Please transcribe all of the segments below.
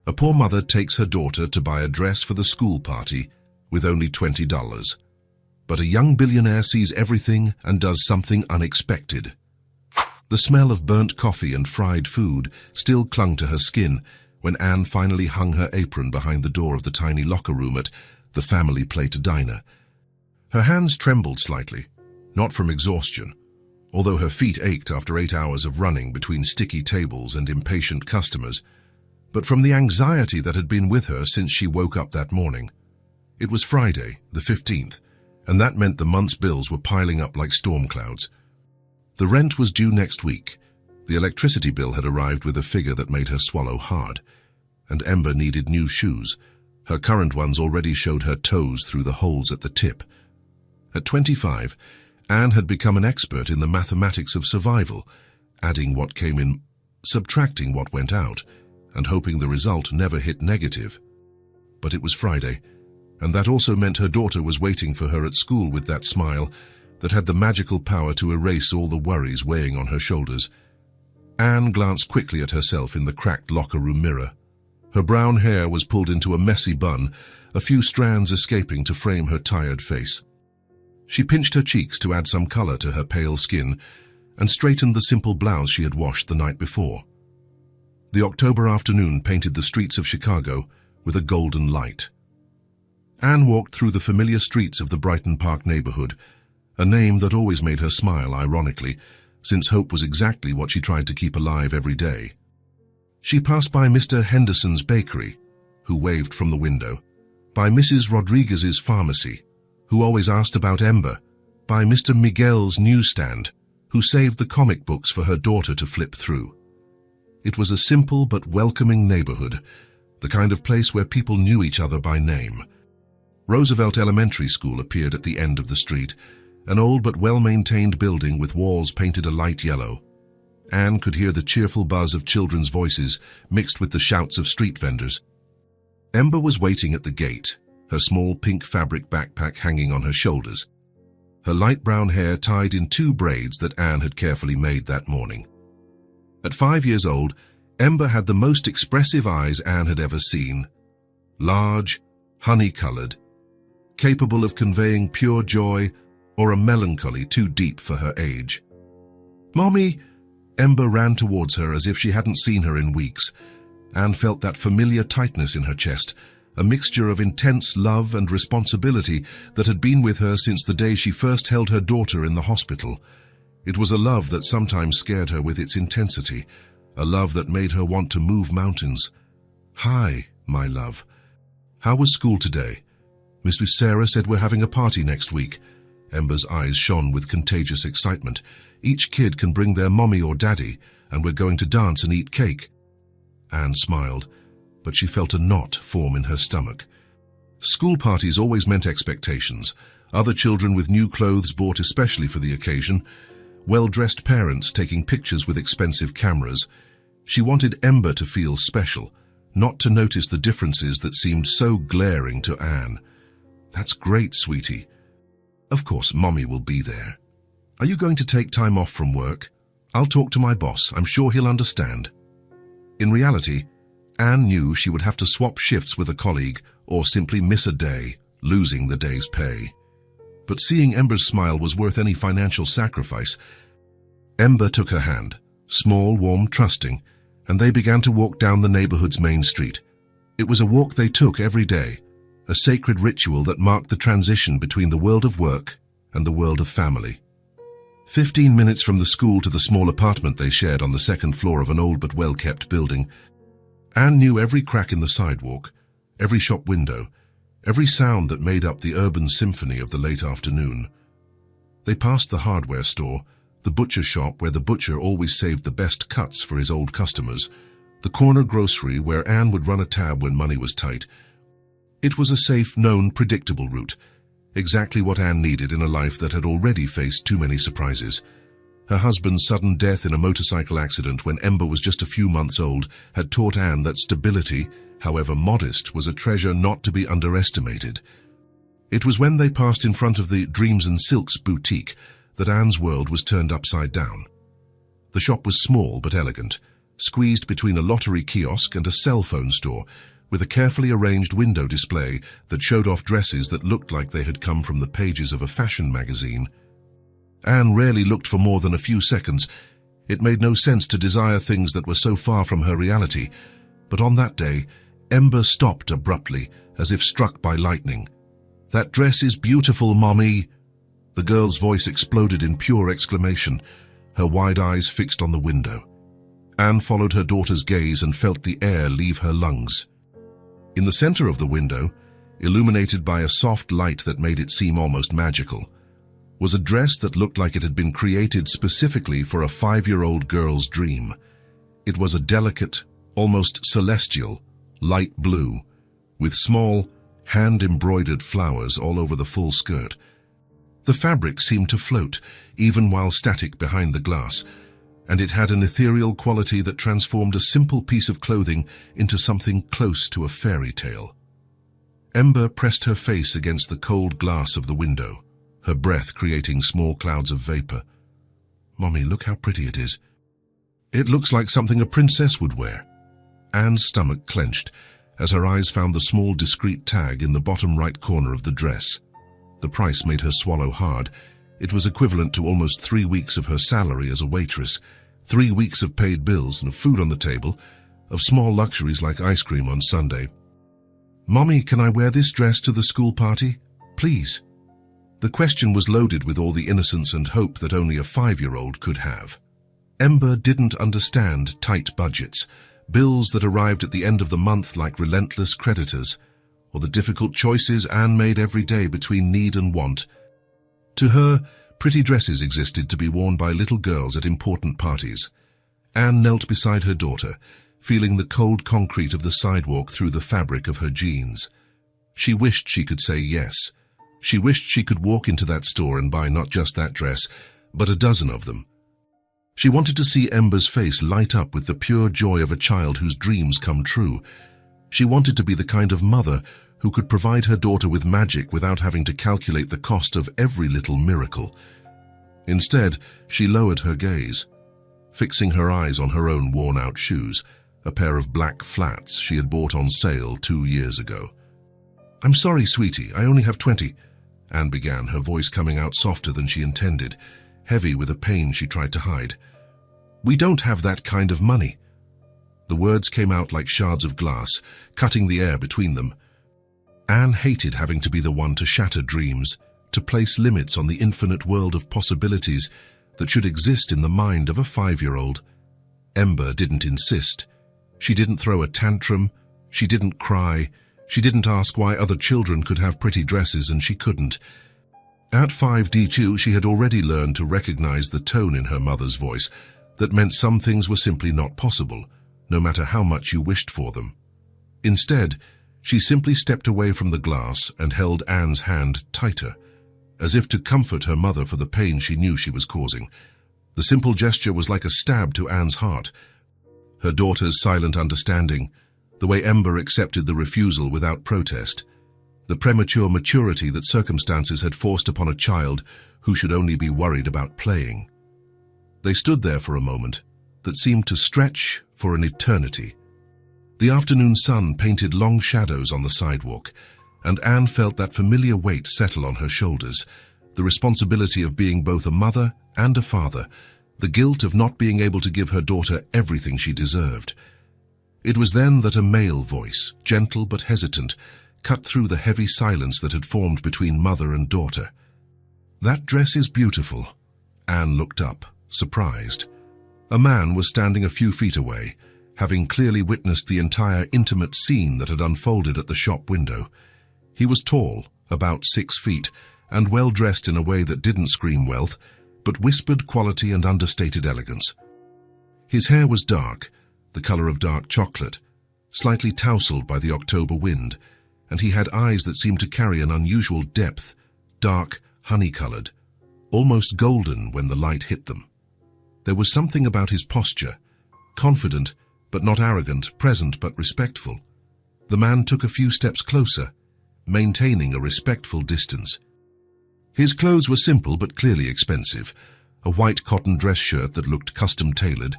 A poor mother takes her daughter to buy a dress for the school party with only $20. But a young billionaire sees everything and does something unexpected. The smell of burnt coffee and fried food still clung to her skin when Anne finally hung her apron behind the door of the tiny locker room at the family plate diner. Her hands trembled slightly, not from exhaustion, although her feet ached after 8 hours of running between sticky tables and impatient customers, but from the anxiety that had been with her since she woke up that morning. It was Friday, the 15th, and that meant the month's bills were piling up like storm clouds. The rent was due next week. The electricity bill had arrived with a figure that made her swallow hard, and Ember needed new shoes. Her current ones already showed her toes through the holes at the tip. At 25, Anne had become an expert in the mathematics of survival, adding what came in, subtracting what went out, and hoping the result never hit negative. But it was Friday, and that also meant her daughter was waiting for her at school with that smile that had the magical power to erase all the worries weighing on her shoulders. Anne glanced quickly at herself in the cracked locker room mirror. Her brown hair was pulled into a messy bun, a few strands escaping to frame her tired face. She pinched her cheeks to add some color to her pale skin and straightened the simple blouse she had washed the night before. The October afternoon painted the streets of Chicago with a golden light. Anne walked through the familiar streets of the Brighton Park neighborhood, a name that always made her smile ironically, since hope was exactly what she tried to keep alive every day. She passed by Mr. Henderson's bakery, who waved from the window, by Mrs. Rodriguez's pharmacy, who always asked about Ember, by Mr. Miguel's newsstand, who saved the comic books for her daughter to flip through. It was a simple but welcoming neighborhood, the kind of place where people knew each other by name. Roosevelt Elementary School appeared at the end of the street, an old but well-maintained building with walls painted a light yellow. Anne could hear the cheerful buzz of children's voices mixed with the shouts of street vendors. Ember was waiting at the gate, her small pink fabric backpack hanging on her shoulders, her light brown hair tied in 2 braids that Anne had carefully made that morning. At 5 years old, Ember had the most expressive eyes Anne had ever seen. Large, honey-colored, capable of conveying pure joy or a melancholy too deep for her age. "Mommy!" Ember ran towards her as if she hadn't seen her in weeks. Anne felt that familiar tightness in her chest, a mixture of intense love and responsibility that had been with her since the day she first held her daughter in the hospital. It was a love that sometimes scared her with its intensity, a love that made her want to move mountains. "Hi, my love. How was school today? Miss Sarah said we're having a party next week." Ember's eyes shone with contagious excitement. "Each kid can bring their mommy or daddy, and we're going to dance and eat cake." Anne smiled, but she felt a knot form in her stomach. School parties always meant expectations, other children with new clothes bought especially for the occasion, well-dressed parents taking pictures with expensive cameras. She wanted Ember to feel special, not to notice the differences that seemed so glaring to Anne. "That's great, sweetie. Of course, Mommy will be there. Are you going to take time off from work? I'll talk to my boss. I'm sure he'll understand." In reality, Anne knew she would have to swap shifts with a colleague or simply miss a day, losing the day's pay. But seeing Ember's smile was worth any financial sacrifice. Ember took her hand, small, warm, trusting, and they began to walk down the neighborhood's main street. It was a walk they took every day, a sacred ritual that marked the transition between the world of work and the world of family. 15 minutes from the school to the small apartment they shared on the second floor of an old but well-kept building. Anne knew every crack in the sidewalk, every shop window, every sound that made up the urban symphony of the late afternoon. They passed the hardware store, the butcher shop where the butcher always saved the best cuts for his old customers, the corner grocery where Anne would run a tab when money was tight. It was a safe, known, predictable route, exactly what Anne needed in a life that had already faced too many surprises. Her husband's sudden death in a motorcycle accident when Ember was just a few months old had taught Anne that stability, however modest, was a treasure not to be underestimated. It was when they passed in front of the Dreams and Silks boutique that Anne's world was turned upside down. The shop was small but elegant, squeezed between a lottery kiosk and a cell phone store, with a carefully arranged window display that showed off dresses that looked like they had come from the pages of a fashion magazine. Anne rarely looked for more than a few seconds. It made no sense to desire things that were so far from her reality, but on that day, Ember stopped abruptly, as if struck by lightning. "That dress is beautiful, Mommy!" The girl's voice exploded in pure exclamation, her wide eyes fixed on the window. Anne followed her daughter's gaze and felt the air leave her lungs. In the center of the window, illuminated by a soft light that made it seem almost magical, was a dress that looked like it had been created specifically for a 5-year-old girl's dream. It was a delicate, almost celestial, light blue, with small, hand-embroidered flowers all over the full skirt. The fabric seemed to float, even while static behind the glass, and it had an ethereal quality that transformed a simple piece of clothing into something close to a fairy tale. Ember pressed her face against the cold glass of the window, her breath creating small clouds of vapor. "Mommy, look how pretty it is. It looks like something a princess would wear." Anne's stomach clenched as her eyes found the small discreet tag in the bottom right corner of the dress. The price made her swallow hard. It was equivalent to almost 3 weeks of her salary as a waitress, 3 weeks of paid bills and of food on the table, of small luxuries like ice cream on Sunday. "Mommy, can I wear this dress to the school party? Please?" The question was loaded with all the innocence and hope that only a 5-year-old could have. Ember didn't understand tight budgets, bills that arrived at the end of the month like relentless creditors, or the difficult choices Anne made every day between need and want. To her, pretty dresses existed to be worn by little girls at important parties. Anne knelt beside her daughter, feeling the cold concrete of the sidewalk through the fabric of her jeans. She wished she could say yes. She wished she could walk into that store and buy not just that dress, but a dozen of them. She wanted to see Ember's face light up with the pure joy of a child whose dreams come true. She wanted to be the kind of mother who could provide her daughter with magic without having to calculate the cost of every little miracle. Instead, she lowered her gaze, fixing her eyes on her own worn-out shoes, a pair of black flats she had bought on sale 2 years ago. "I'm sorry, sweetie, I only have 20, Anne began, her voice coming out softer than she intended, heavy with a pain she tried to hide. "We don't have that kind of money." The words came out like shards of glass, cutting the air between them. Anne hated having to be the one to shatter dreams, to place limits on the infinite world of possibilities that should exist in the mind of a 5-year-old. Ember didn't insist. She didn't throw a tantrum. She didn't cry. She didn't ask why other children could have pretty dresses and she couldn't. At 5D2, she had already learned to recognize the tone in her mother's voice that meant some things were simply not possible, no matter how much you wished for them. Instead, she simply stepped away from the glass and held Anne's hand tighter, as if to comfort her mother for the pain she knew she was causing. The simple gesture was like a stab to Anne's heart. Her daughter's silent understanding, the way Ember accepted the refusal without protest, the premature maturity that circumstances had forced upon a child who should only be worried about playing. They stood there for a moment that seemed to stretch for an eternity. The afternoon sun painted long shadows on the sidewalk, and Anne felt that familiar weight settle on her shoulders, the responsibility of being both a mother and a father, the guilt of not being able to give her daughter everything she deserved. It was then that a male voice, gentle but hesitant, cut through the heavy silence that had formed between mother and daughter. "That dress is beautiful." Anne looked up, surprised. A man was standing a few feet away, having clearly witnessed the entire intimate scene that had unfolded at the shop window. He was tall, about 6 feet, and well-dressed in a way that didn't scream wealth, but whispered quality and understated elegance. His hair was dark, the color of dark chocolate, slightly tousled by the October wind, and he had eyes that seemed to carry an unusual depth, dark, honey-colored, almost golden when the light hit them. There was something about his posture, confident but not arrogant, present but respectful. The man took a few steps closer, maintaining a respectful distance. His clothes were simple but clearly expensive, a white cotton dress shirt that looked custom-tailored,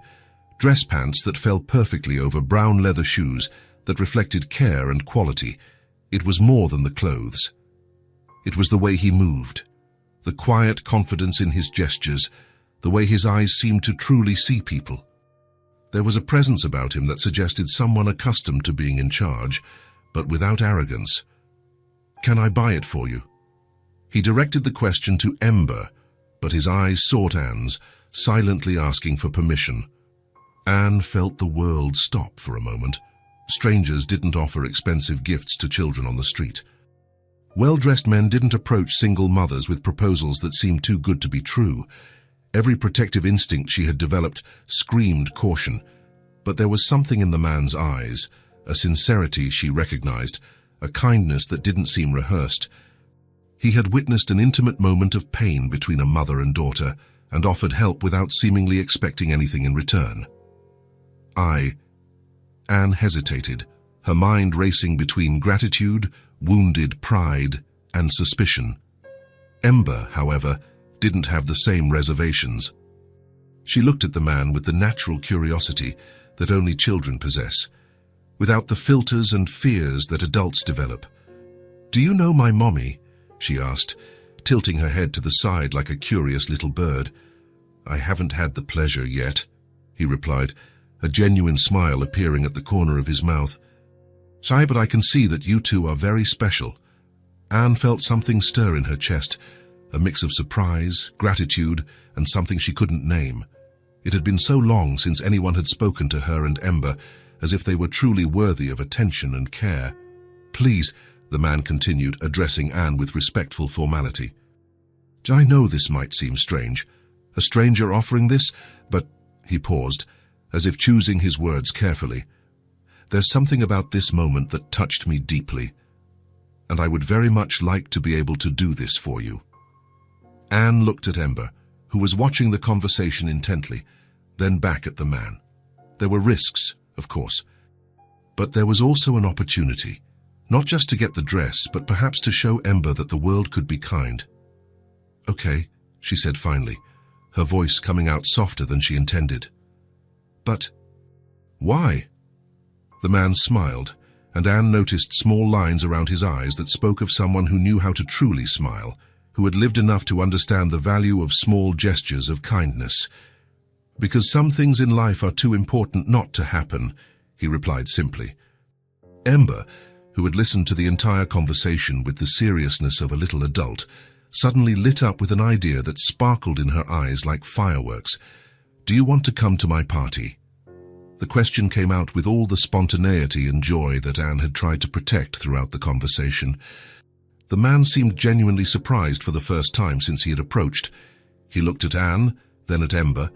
Dress pants that fell perfectly over brown leather shoes that reflected care and quality. It was more than the clothes. It was the way he moved, the quiet confidence in his gestures, the way his eyes seemed to truly see people. There was a presence about him that suggested someone accustomed to being in charge, but without arrogance. "Can I buy it for you?" He directed the question to Ember, but his eyes sought Anne's, silently asking for permission. Anne felt the world stop for a moment. Strangers didn't offer expensive gifts to children on the street. Well-dressed men didn't approach single mothers with proposals that seemed too good to be true. Every protective instinct she had developed screamed caution, but there was something in the man's eyes, a sincerity she recognized, a kindness that didn't seem rehearsed. He had witnessed an intimate moment of pain between a mother and daughter and offered help without seemingly expecting anything in return. Anne hesitated, her mind racing between gratitude, wounded pride, and suspicion. Ember, however, didn't have the same reservations. She looked at the man with the natural curiosity that only children possess, without the filters and fears that adults develop. "Do you know my mommy?" she asked, tilting her head to the side like a curious little bird. "I haven't had the pleasure yet," he replied, a genuine smile appearing at the corner of his mouth. "Shy, but I can see that you two are very special." Anne felt something stir in her chest, a mix of surprise, gratitude, and something she couldn't name. It had been so long since anyone had spoken to her and Ember, as if they were truly worthy of attention and care. "Please," the man continued, addressing Anne with respectful formality. "I know this might seem strange, a stranger offering this, but—" he paused, as if choosing his words carefully. "There's something about this moment that touched me deeply, and I would very much like to be able to do this for you." Anne looked at Ember, who was watching the conversation intently, then back at the man. There were risks, of course, but there was also an opportunity, not just to get the dress, but perhaps to show Ember that the world could be kind. "Okay," she said finally, her voice coming out softer than she intended. "But why?" The man smiled, and Anne noticed small lines around his eyes that spoke of someone who knew how to truly smile, who had lived enough to understand the value of small gestures of kindness. "Because some things in life are too important not to happen," he replied simply. Ember, who had listened to the entire conversation with the seriousness of a little adult, suddenly lit up with an idea that sparkled in her eyes like fireworks. "Do you want to come to my party?" The question came out with all the spontaneity and joy that Anne had tried to protect throughout the conversation. The man seemed genuinely surprised for the first time since he had approached. He looked at Anne, then at Ember,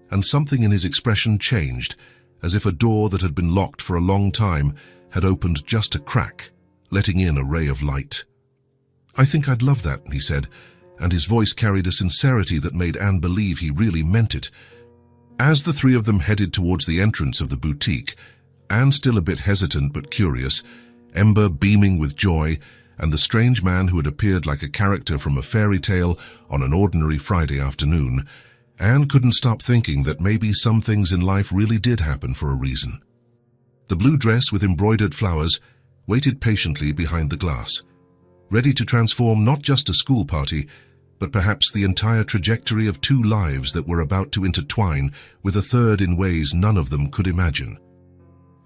and something in his expression changed, as if a door that had been locked for a long time had opened just a crack, letting in a ray of light. "I think I'd love that," he said, and his voice carried a sincerity that made Anne believe he really meant it. As the three of them headed towards the entrance of the boutique, Anne still a bit hesitant but curious, Ember beaming with joy, and the strange man who had appeared like a character from a fairy tale on an ordinary Friday afternoon, Anne couldn't stop thinking that maybe some things in life really did happen for a reason. The blue dress with embroidered flowers waited patiently behind the glass, ready to transform not just a school party, but perhaps the entire trajectory of two lives that were about to intertwine with a third in ways none of them could imagine.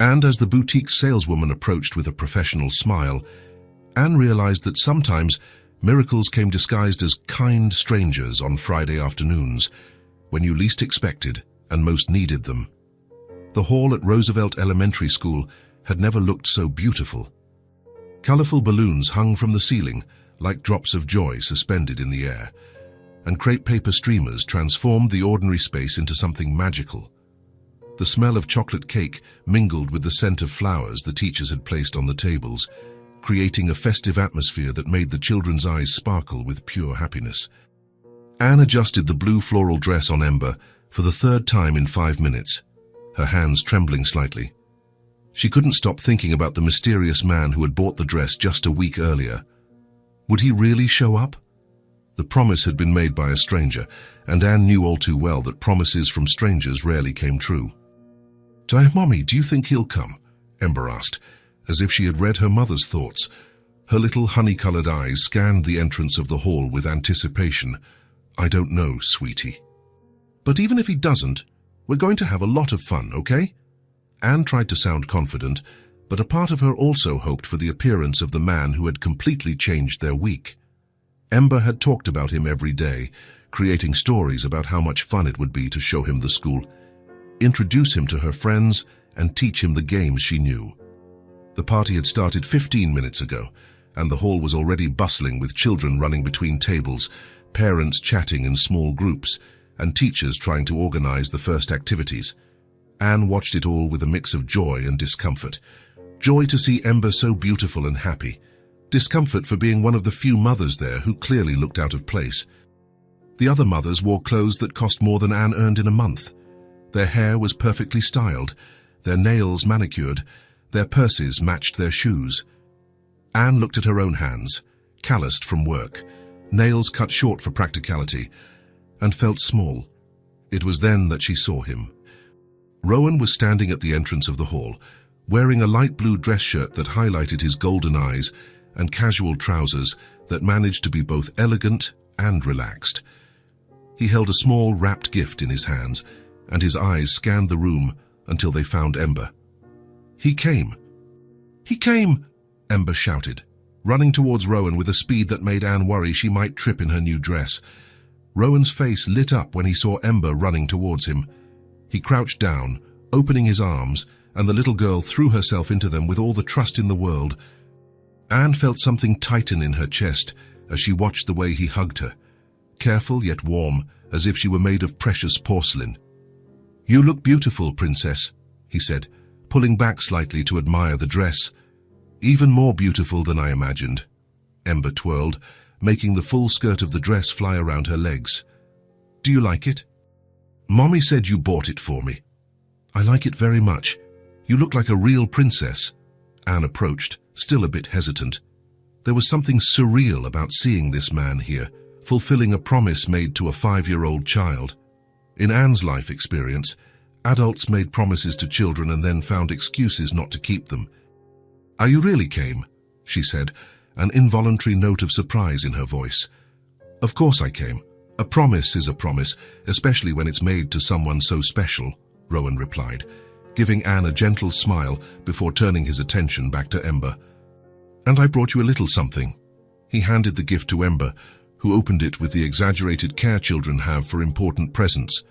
And as the boutique saleswoman approached with a professional smile, Anne realized that sometimes miracles came disguised as kind strangers on Friday afternoons, when you least expected and most needed them. The hall at Roosevelt Elementary School had never looked so beautiful. Colorful balloons hung from the ceiling, like drops of joy suspended in the air, and crepe paper streamers transformed the ordinary space into something magical. The smell of chocolate cake mingled with the scent of flowers the teachers had placed on the tables, creating a festive atmosphere that made the children's eyes sparkle with pure happiness. Anne adjusted the blue floral dress on Ember for the third time in 5 minutes, her hands trembling slightly. She couldn't stop thinking about the mysterious man who had bought the dress just a week earlier. Would he really show up? The promise had been made by a stranger, and Anne knew all too well that promises from strangers rarely came true. Mommy, do you think he'll come? Ember asked, as if she had read her mother's thoughts. Her little honey-colored eyes scanned the entrance of the hall with anticipation. I don't know, sweetie. But even if he doesn't, we're going to have a lot of fun, okay? Anne tried to sound confident, but a part of her also hoped for the appearance of the man who had completely changed their week. Ember had talked about him every day, creating stories about how much fun it would be to show him the school, introduce him to her friends, and teach him the games she knew. The party had started 15 minutes ago, and the hall was already bustling with children running between tables, parents chatting in small groups, and teachers trying to organize the first activities. Anne watched it all with a mix of joy and discomfort. Joy to see Ember so beautiful and happy. Discomfort for being one of the few mothers there who clearly looked out of place. The other mothers wore clothes that cost more than Anne earned in a month. Their hair was perfectly styled, their nails manicured, their purses matched their shoes. Anne looked at her own hands, calloused from work, nails cut short for practicality, and felt small. It was then that she saw him. Rowan was standing at the entrance of the hall, wearing a light blue dress shirt that highlighted his golden eyes and casual trousers that managed to be both elegant and relaxed. He held a small wrapped gift in his hands, and his eyes scanned the room until they found Ember. He came! He came! Ember shouted, running towards Rowan with a speed that made Anne worry she might trip in her new dress. Rowan's face lit up when he saw Ember running towards him. He crouched down, opening his arms, and the little girl threw herself into them with all the trust in the world. Anne felt something tighten in her chest as she watched the way he hugged her, careful yet warm, as if she were made of precious porcelain. "You look beautiful, princess," he said, pulling back slightly to admire the dress. "Even more beautiful than I imagined." Ember twirled, making the full skirt of the dress fly around her legs. "Do you like it?" "Mommy said you bought it for me." "I like it very much. You look like a real princess." Anne approached, still a bit hesitant. There was something surreal about seeing this man here, fulfilling a promise made to a 5-year-old child. In Anne's life experience, adults made promises to children and then found excuses not to keep them. "Are you really came?" she said, an involuntary note of surprise in her voice. "Of course I came. A promise is a promise, especially when it's made to someone so special," Rowan replied, giving Anne a gentle smile before turning his attention back to Ember. "And I brought you a little something." He handed the gift to Ember, who opened it with the exaggerated care children have for important presents.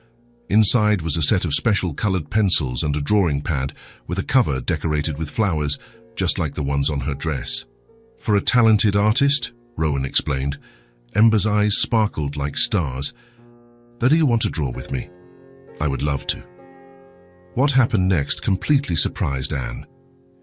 Inside was a set of special colored pencils and a drawing pad with a cover decorated with flowers, just like the ones on her dress. "For a talented artist," Rowan explained. Ember's eyes sparkled like stars. "Do you want to draw with me?" "I would love to." What happened next completely surprised Anne.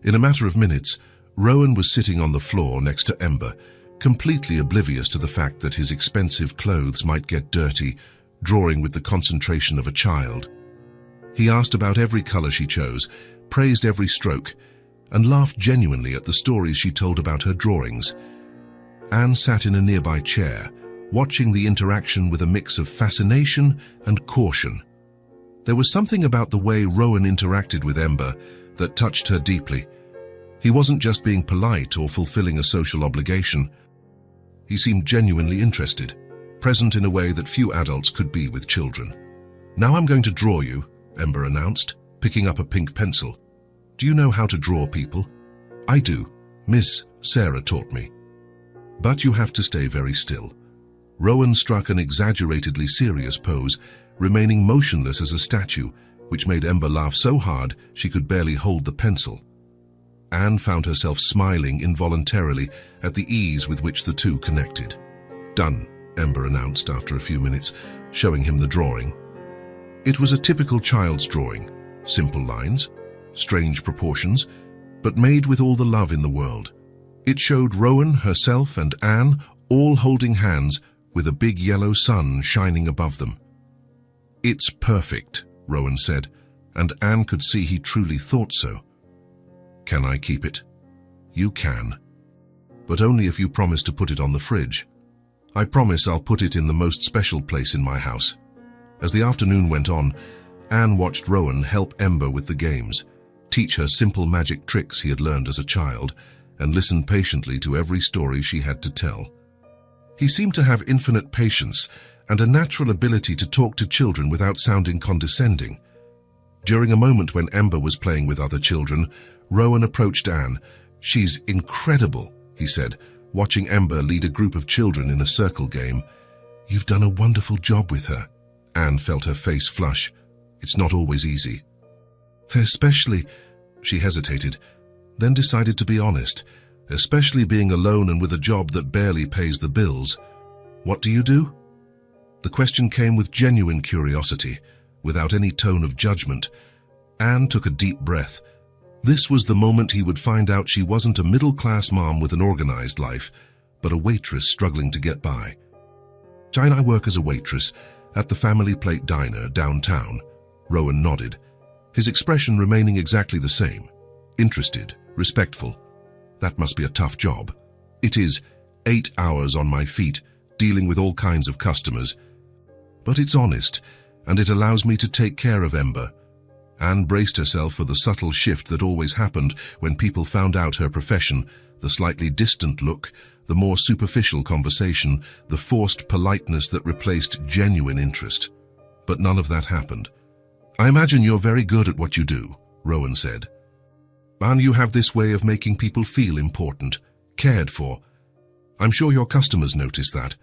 In a matter of minutes, Rowan was sitting on the floor next to Ember, completely oblivious to the fact that his expensive clothes might get dirty, drawing with the concentration of a child. He asked about every color she chose, praised every stroke, and laughed genuinely at the stories she told about her drawings. Anne sat in a nearby chair, watching the interaction with a mix of fascination and caution. There was something about the way Rowan interacted with Ember that touched her deeply. He wasn't just being polite or fulfilling a social obligation. He seemed genuinely interested, present in a way that few adults could be with children. "Now I'm going to draw you," Ember announced, picking up a pink pencil. "Do you know how to draw people?" "I do. Miss Sarah taught me." "But you have to stay very still." Rowan struck an exaggeratedly serious pose, remaining motionless as a statue, which made Ember laugh so hard she could barely hold the pencil. Anne found herself smiling involuntarily at the ease with which the two connected. "Done," Ember announced after a few minutes, showing him the drawing. It was a typical child's drawing, simple lines, strange proportions, but made with all the love in the world. It showed Rowan, herself, and Anne all holding hands with a big yellow sun shining above them. "It's perfect," Rowan said, and Anne could see he truly thought so. "Can I keep it?" "You can. But only if you promise to put it on the fridge." "I promise I'll put it in the most special place in my house." As the afternoon went on, Anne watched Rowan help Ember with the games, teach her simple magic tricks he had learned as a child, and listened patiently to every story she had to tell. He seemed to have infinite patience and a natural ability to talk to children without sounding condescending. During a moment when Ember was playing with other children, Rowan approached Anne. "She's incredible," he said, watching Ember lead a group of children in a circle game. "You've done a wonderful job with her." Anne felt her face flush. "It's not always easy." "Especially," she hesitated, then decided to be honest, "especially being alone and with a job that barely pays the bills. What do you do?" The question came with genuine curiosity, without any tone of judgment. Anne took a deep breath. This was the moment he would find out she wasn't a middle-class mom with an organized life, but a waitress struggling to get by. "I work as a waitress at the Family Plate Diner downtown." Rowan nodded, his expression remaining exactly the same. Interested, respectful. "That must be a tough job." "It is. 8 hours on my feet, dealing with all kinds of customers. But it's honest, and it allows me to take care of Ember." Anne braced herself for the subtle shift that always happened when people found out her profession, the slightly distant look, the more superficial conversation, the forced politeness that replaced genuine interest. But none of that happened. "I imagine you're very good at what you do," Rowan said. "And you have this way of making people feel important, cared for. I'm sure your customers notice that."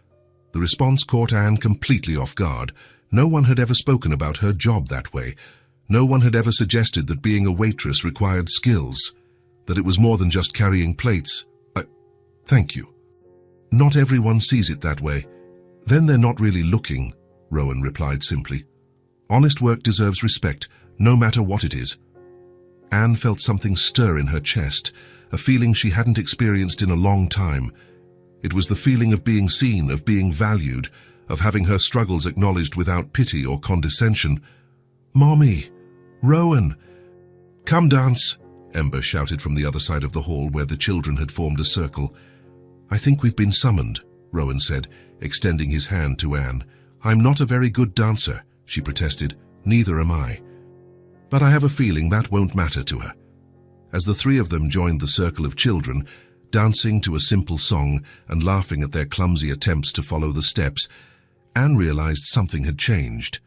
The response caught Anne completely off guard. No one had ever spoken about her job that way. No one had ever suggested that being a waitress required skills, that it was more than just carrying plates. Thank you." "Not everyone sees it that way." "Then they're not really looking," Rowan replied simply. "Honest work deserves respect, no matter what it is." Anne felt something stir in her chest, a feeling she hadn't experienced in a long time. It was the feeling of being seen, of being valued, of having her struggles acknowledged without pity or condescension. "Mommy! Rowan! Come dance!" Ember shouted from the other side of the hall where the children had formed a circle. "I think we've been summoned," Rowan said, extending his hand to Anne. "I'm not a very good dancer," she protested. "Neither am I. But I have a feeling that won't matter to her." As the three of them joined the circle of children, dancing to a simple song and laughing at their clumsy attempts to follow the steps, Anne realized something had changed.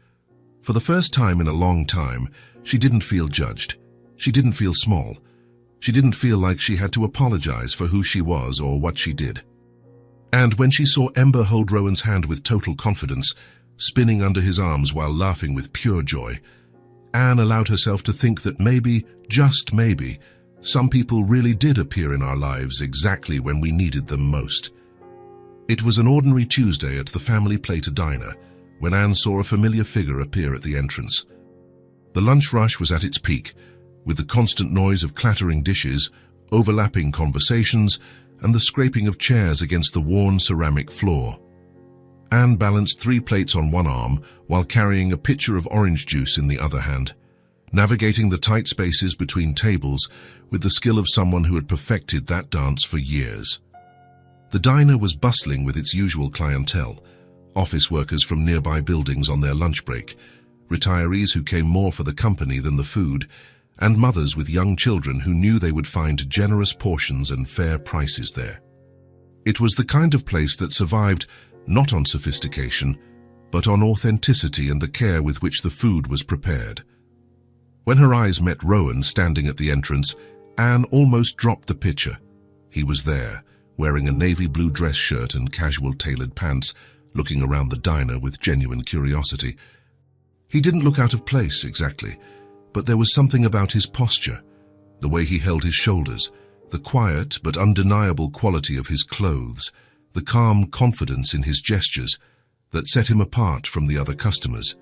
For the first time in a long time, she didn't feel judged. She didn't feel small. She didn't feel like she had to apologize for who she was or what she did. And when she saw Ember hold Rowan's hand with total confidence, spinning under his arms while laughing with pure joy, Anne allowed herself to think that maybe, just maybe, some people really did appear in our lives exactly when we needed them most. It was an ordinary Tuesday at the Family Plate Diner when Anne saw a familiar figure appear at the entrance. The lunch rush was at its peak, with the constant noise of clattering dishes, overlapping conversations, and the scraping of chairs against the worn ceramic floor. Anne balanced 3 plates on one arm while carrying a pitcher of orange juice in the other hand, navigating the tight spaces between tables with the skill of someone who had perfected that dance for years. The diner was bustling with its usual clientele, office workers from nearby buildings on their lunch break, retirees who came more for the company than the food, and mothers with young children who knew they would find generous portions and fair prices there. It was the kind of place that survived not on sophistication, but on authenticity and the care with which the food was prepared. When her eyes met Rowan standing at the entrance, Anne almost dropped the pitcher. He was there, wearing a navy blue dress shirt and casual tailored pants, looking around the diner with genuine curiosity. He didn't look out of place exactly, but there was something about his posture, the way he held his shoulders, the quiet but undeniable quality of his clothes, the calm confidence in his gestures that set him apart from the other customers.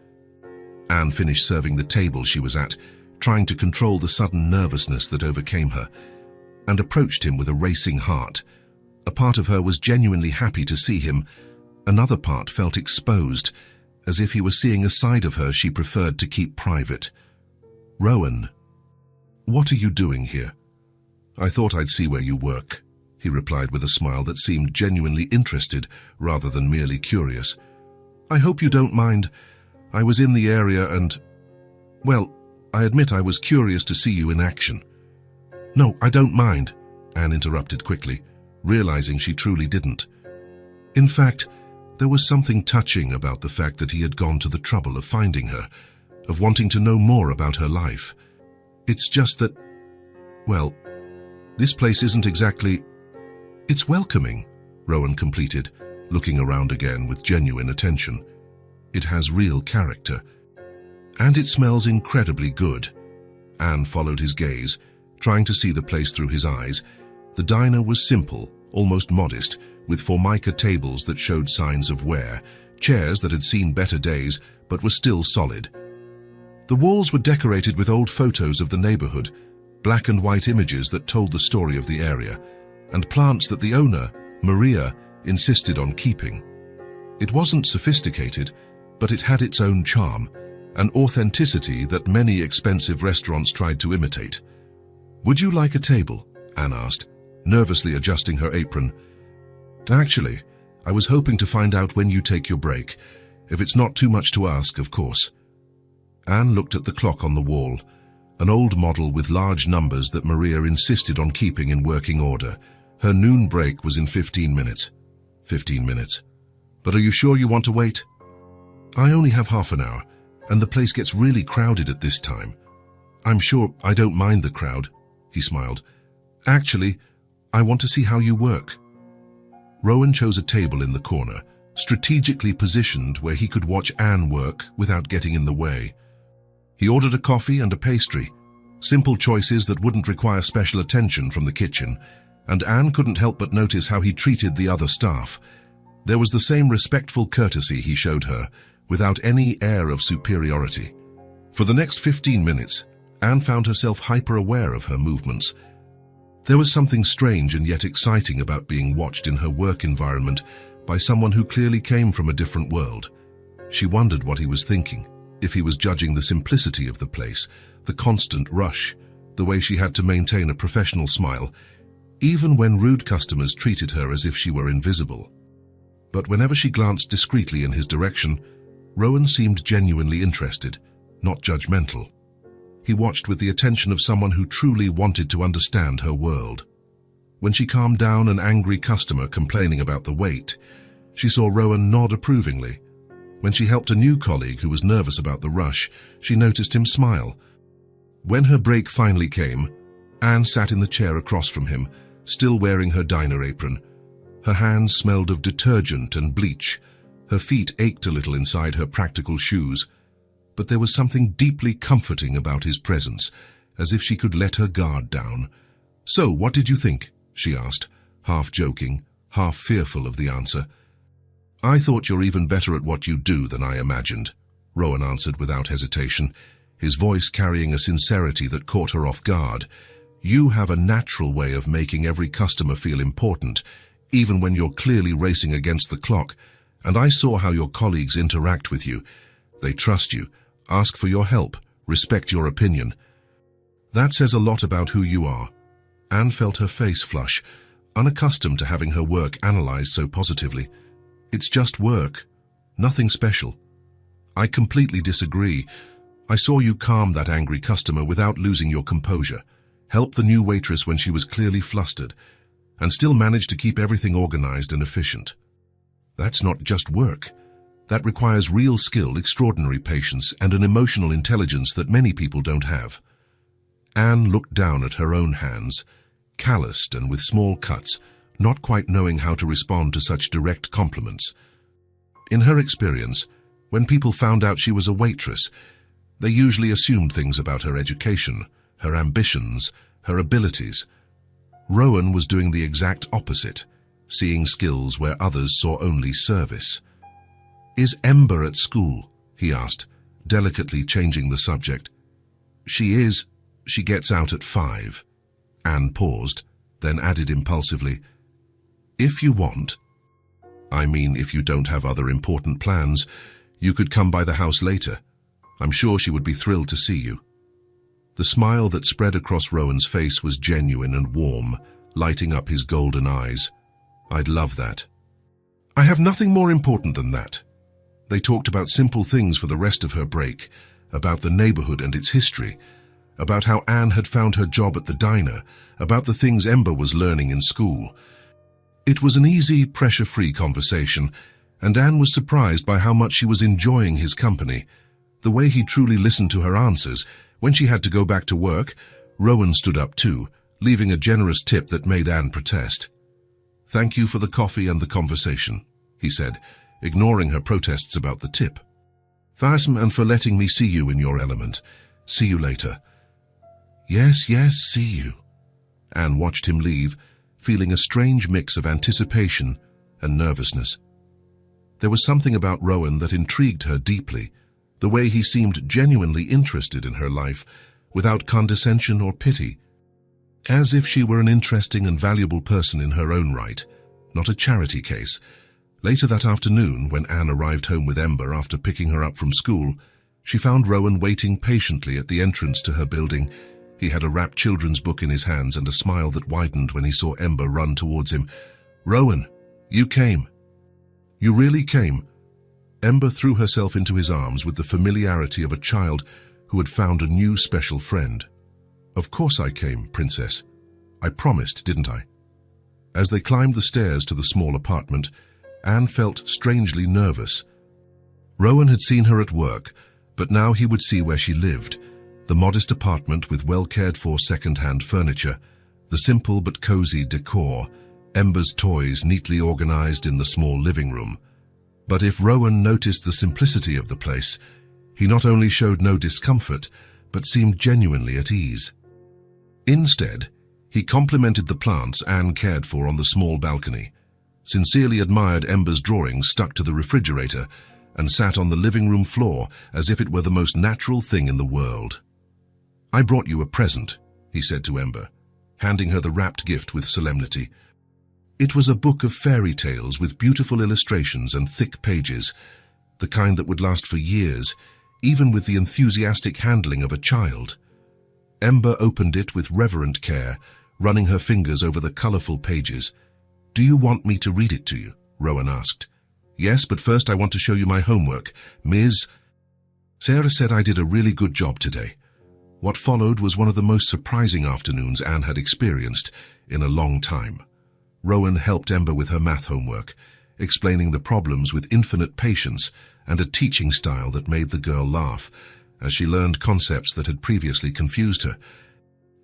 Anne finished serving the table she was at, trying to control the sudden nervousness that overcame her, and approached him with a racing heart. A part of her was genuinely happy to see him. Another part felt exposed, as if he were seeing a side of her she preferred to keep private. "Rowan, what are you doing here?" "I thought I'd see where you work," he replied with a smile that seemed genuinely interested rather than merely curious. "I hope you don't mind. I was in the area and..." Well, I admit I was curious to see you in action. No, I don't mind, Anne interrupted quickly, realizing she truly didn't. In fact, there was something touching about the fact that he had gone to the trouble of finding her, of wanting to know more about her life. It's just that, well, this place isn't exactly... It's welcoming, Rowan completed, looking around again with genuine attention. It has real character. And it smells incredibly good. Anne followed his gaze, trying to see the place through his eyes. The diner was simple, almost modest, with formica tables that showed signs of wear, chairs that had seen better days but were still solid. The walls were decorated with old photos of the neighborhood, black and white images that told the story of the area, and plants that the owner, Maria, insisted on keeping. It wasn't sophisticated, but it had its own charm, an authenticity that many expensive restaurants tried to imitate. "Would you like a table?" Anne asked, nervously adjusting her apron. "Actually, I was hoping to find out when you take your break, if it's not too much to ask, of course." Anne looked at the clock on the wall, an old model with large numbers that Maria insisted on keeping in working order. Her noon break was in 15 minutes. 15 minutes. "But are you sure you want to wait?" "I only have half an hour, and the place gets really crowded at this time." "I'm sure I don't mind the crowd," he smiled. "Actually, I want to see how you work." Rowan chose a table in the corner, strategically positioned where he could watch Anne work without getting in the way. He ordered a coffee and a pastry, simple choices that wouldn't require special attention from the kitchen, and Anne couldn't help but notice how he treated the other staff. There was the same respectful courtesy he showed her, without any air of superiority. For the next 15 minutes, Anne found herself hyper-aware of her movements. There was something strange and yet exciting about being watched in her work environment by someone who clearly came from a different world. She wondered what he was thinking, if he was judging the simplicity of the place, the constant rush, the way she had to maintain a professional smile, even when rude customers treated her as if she were invisible. But whenever she glanced discreetly in his direction, Rowan seemed genuinely interested, not judgmental. He watched with the attention of someone who truly wanted to understand her world. When she calmed down an angry customer complaining about the wait, she saw Rowan nod approvingly. When she helped a new colleague who was nervous about the rush, she noticed him smile. When her break finally came, Anne sat in the chair across from him, still wearing her diner apron. Her hands smelled of detergent and bleach. Her feet ached a little inside her practical shoes. But there was something deeply comforting about his presence, as if she could let her guard down. "So, what did you think?" she asked, half joking, half fearful of the answer. "I thought you're even better at what you do than I imagined," Rowan answered without hesitation, his voice carrying a sincerity that caught her off guard. "You have a natural way of making every customer feel important, even when you're clearly racing against the clock, and I saw how your colleagues interact with you. They trust you, ask for your help, respect your opinion. That says a lot about who you are." Anne felt her face flush, unaccustomed to having her work analyzed so positively. "It's just work. Nothing special." "I completely disagree. I saw you calm that angry customer without losing your composure, help the new waitress when she was clearly flustered, and still manage to keep everything organized and efficient. That's not just work. That requires real skill, extraordinary patience, and an emotional intelligence that many people don't have." Anne looked down at her own hands, calloused and with small cuts, not quite knowing how to respond to such direct compliments. In her experience, when people found out she was a waitress, they usually assumed things about her education, her ambitions, her abilities. Rowan was doing the exact opposite, seeing skills where others saw only service. "Is Ember at school?" he asked, delicately changing the subject. "She is. She gets out at 5. Anne paused, then added impulsively, "If you want. I mean, if you don't have other important plans, you could come by the house later. I'm sure she would be thrilled to see you." The smile that spread across Rowan's face was genuine and warm, lighting up his golden eyes. "I'd love that." "I have nothing more important than that." They talked about simple things for the rest of her break, about the neighborhood and its history, about how Anne had found her job at the diner, about the things Ember was learning in school. It was an easy, pressure-free conversation, and Anne was surprised by how much she was enjoying his company. The way he truly listened to her answers. When she had to go back to work, Rowan stood up too, leaving a generous tip that made Anne protest. "Thank you for the coffee and the conversation," he said, ignoring her protests about the tip. "Fasm, and for letting me see you in your element. See you later." "Yes, yes, see you." Anne watched him leave, feeling a strange mix of anticipation and nervousness. There was something about Rowan that intrigued her deeply, the way he seemed genuinely interested in her life, without condescension or pity, as if she were an interesting and valuable person in her own right, not a charity case. Later that afternoon, when Anne arrived home with Ember after picking her up from school, she found Rowan waiting patiently at the entrance to her building. He had a wrapped children's book in his hands and a smile that widened when he saw Ember run towards him. "Rowan, you came. You really came." Ember threw herself into his arms with the familiarity of a child who had found a new special friend. "Of course I came, Princess. I promised, didn't I?" As they climbed the stairs to the small apartment, Anne felt strangely nervous. Rowan had seen her at work, but now he would see where she lived. The modest apartment with well-cared-for second-hand furniture, the simple but cozy decor, Ember's toys neatly organized in the small living room. But if Rowan noticed the simplicity of the place, he not only showed no discomfort, but seemed genuinely at ease. Instead, he complimented the plants Anne cared for on the small balcony, sincerely admired Ember's drawings stuck to the refrigerator, and sat on the living room floor as if it were the most natural thing in the world. "I brought you a present," he said to Ember, handing her the wrapped gift with solemnity. It was a book of fairy tales with beautiful illustrations and thick pages, the kind that would last for years, even with the enthusiastic handling of a child. Ember opened it with reverent care, running her fingers over the colorful pages. "Do you want me to read it to you?" Rowan asked. "Yes, but first I want to show you my homework. Ms. Sarah said I did a really good job today." What followed was one of the most surprising afternoons Anne had experienced in a long time. Rowan helped Ember with her math homework, explaining the problems with infinite patience and a teaching style that made the girl laugh, as she learned concepts that had previously confused her.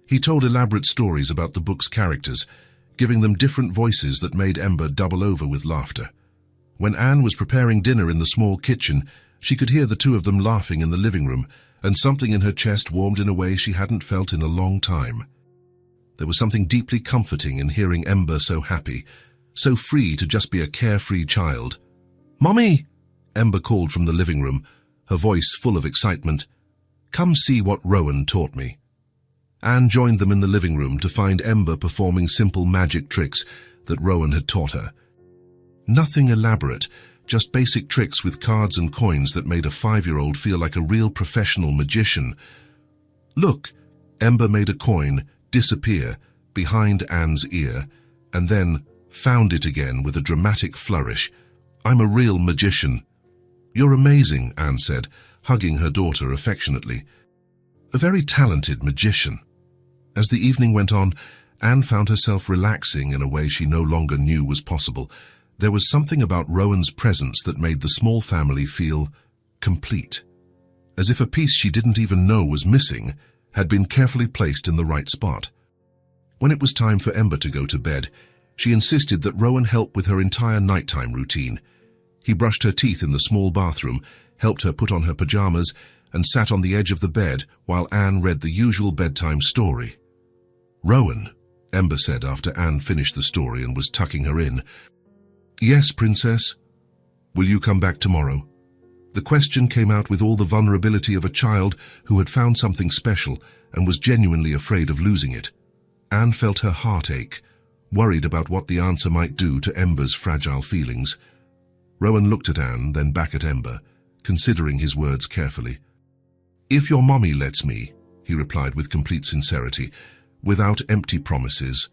He told elaborate stories about the book's characters, giving them different voices that made Ember double over with laughter. When Anne was preparing dinner in the small kitchen, she could hear the two of them laughing in the living room, and something in her chest warmed in a way she hadn't felt in a long time. There was something deeply comforting in hearing Ember so happy, so free to just be a carefree child. "Mommy!" Ember called from the living room, her voice full of excitement. "Come see what Rowan taught me." Anne joined them in the living room to find Ember performing simple magic tricks that Rowan had taught her. Nothing elaborate, just basic tricks with cards and coins that made a 5-year-old feel like a real professional magician. "Look," Ember made a coin disappear behind Anne's ear, and then found it again with a dramatic flourish. "I'm a real magician." "You're amazing," Anne said, hugging her daughter affectionately. "A very talented magician." As the evening went on, Anne found herself relaxing in a way she no longer knew was possible. There was something about Rowan's presence that made the small family feel complete, as if a piece she didn't even know was missing had been carefully placed in the right spot. When it was time for Ember to go to bed, she insisted that Rowan help with her entire nighttime routine. He brushed her teeth in the small bathroom, helped her put on her pajamas, and sat on the edge of the bed while Anne read the usual bedtime story. "Rowan," Ember said after Anne finished the story and was tucking her in. "Yes, Princess." "Will you come back tomorrow?" The question came out with all the vulnerability of a child who had found something special and was genuinely afraid of losing it. Anne felt her heart ache, worried about what the answer might do to Ember's fragile feelings. Rowan looked at Anne, then back at Ember, considering his words carefully. "If your mommy lets me," he replied with complete sincerity, without empty promises.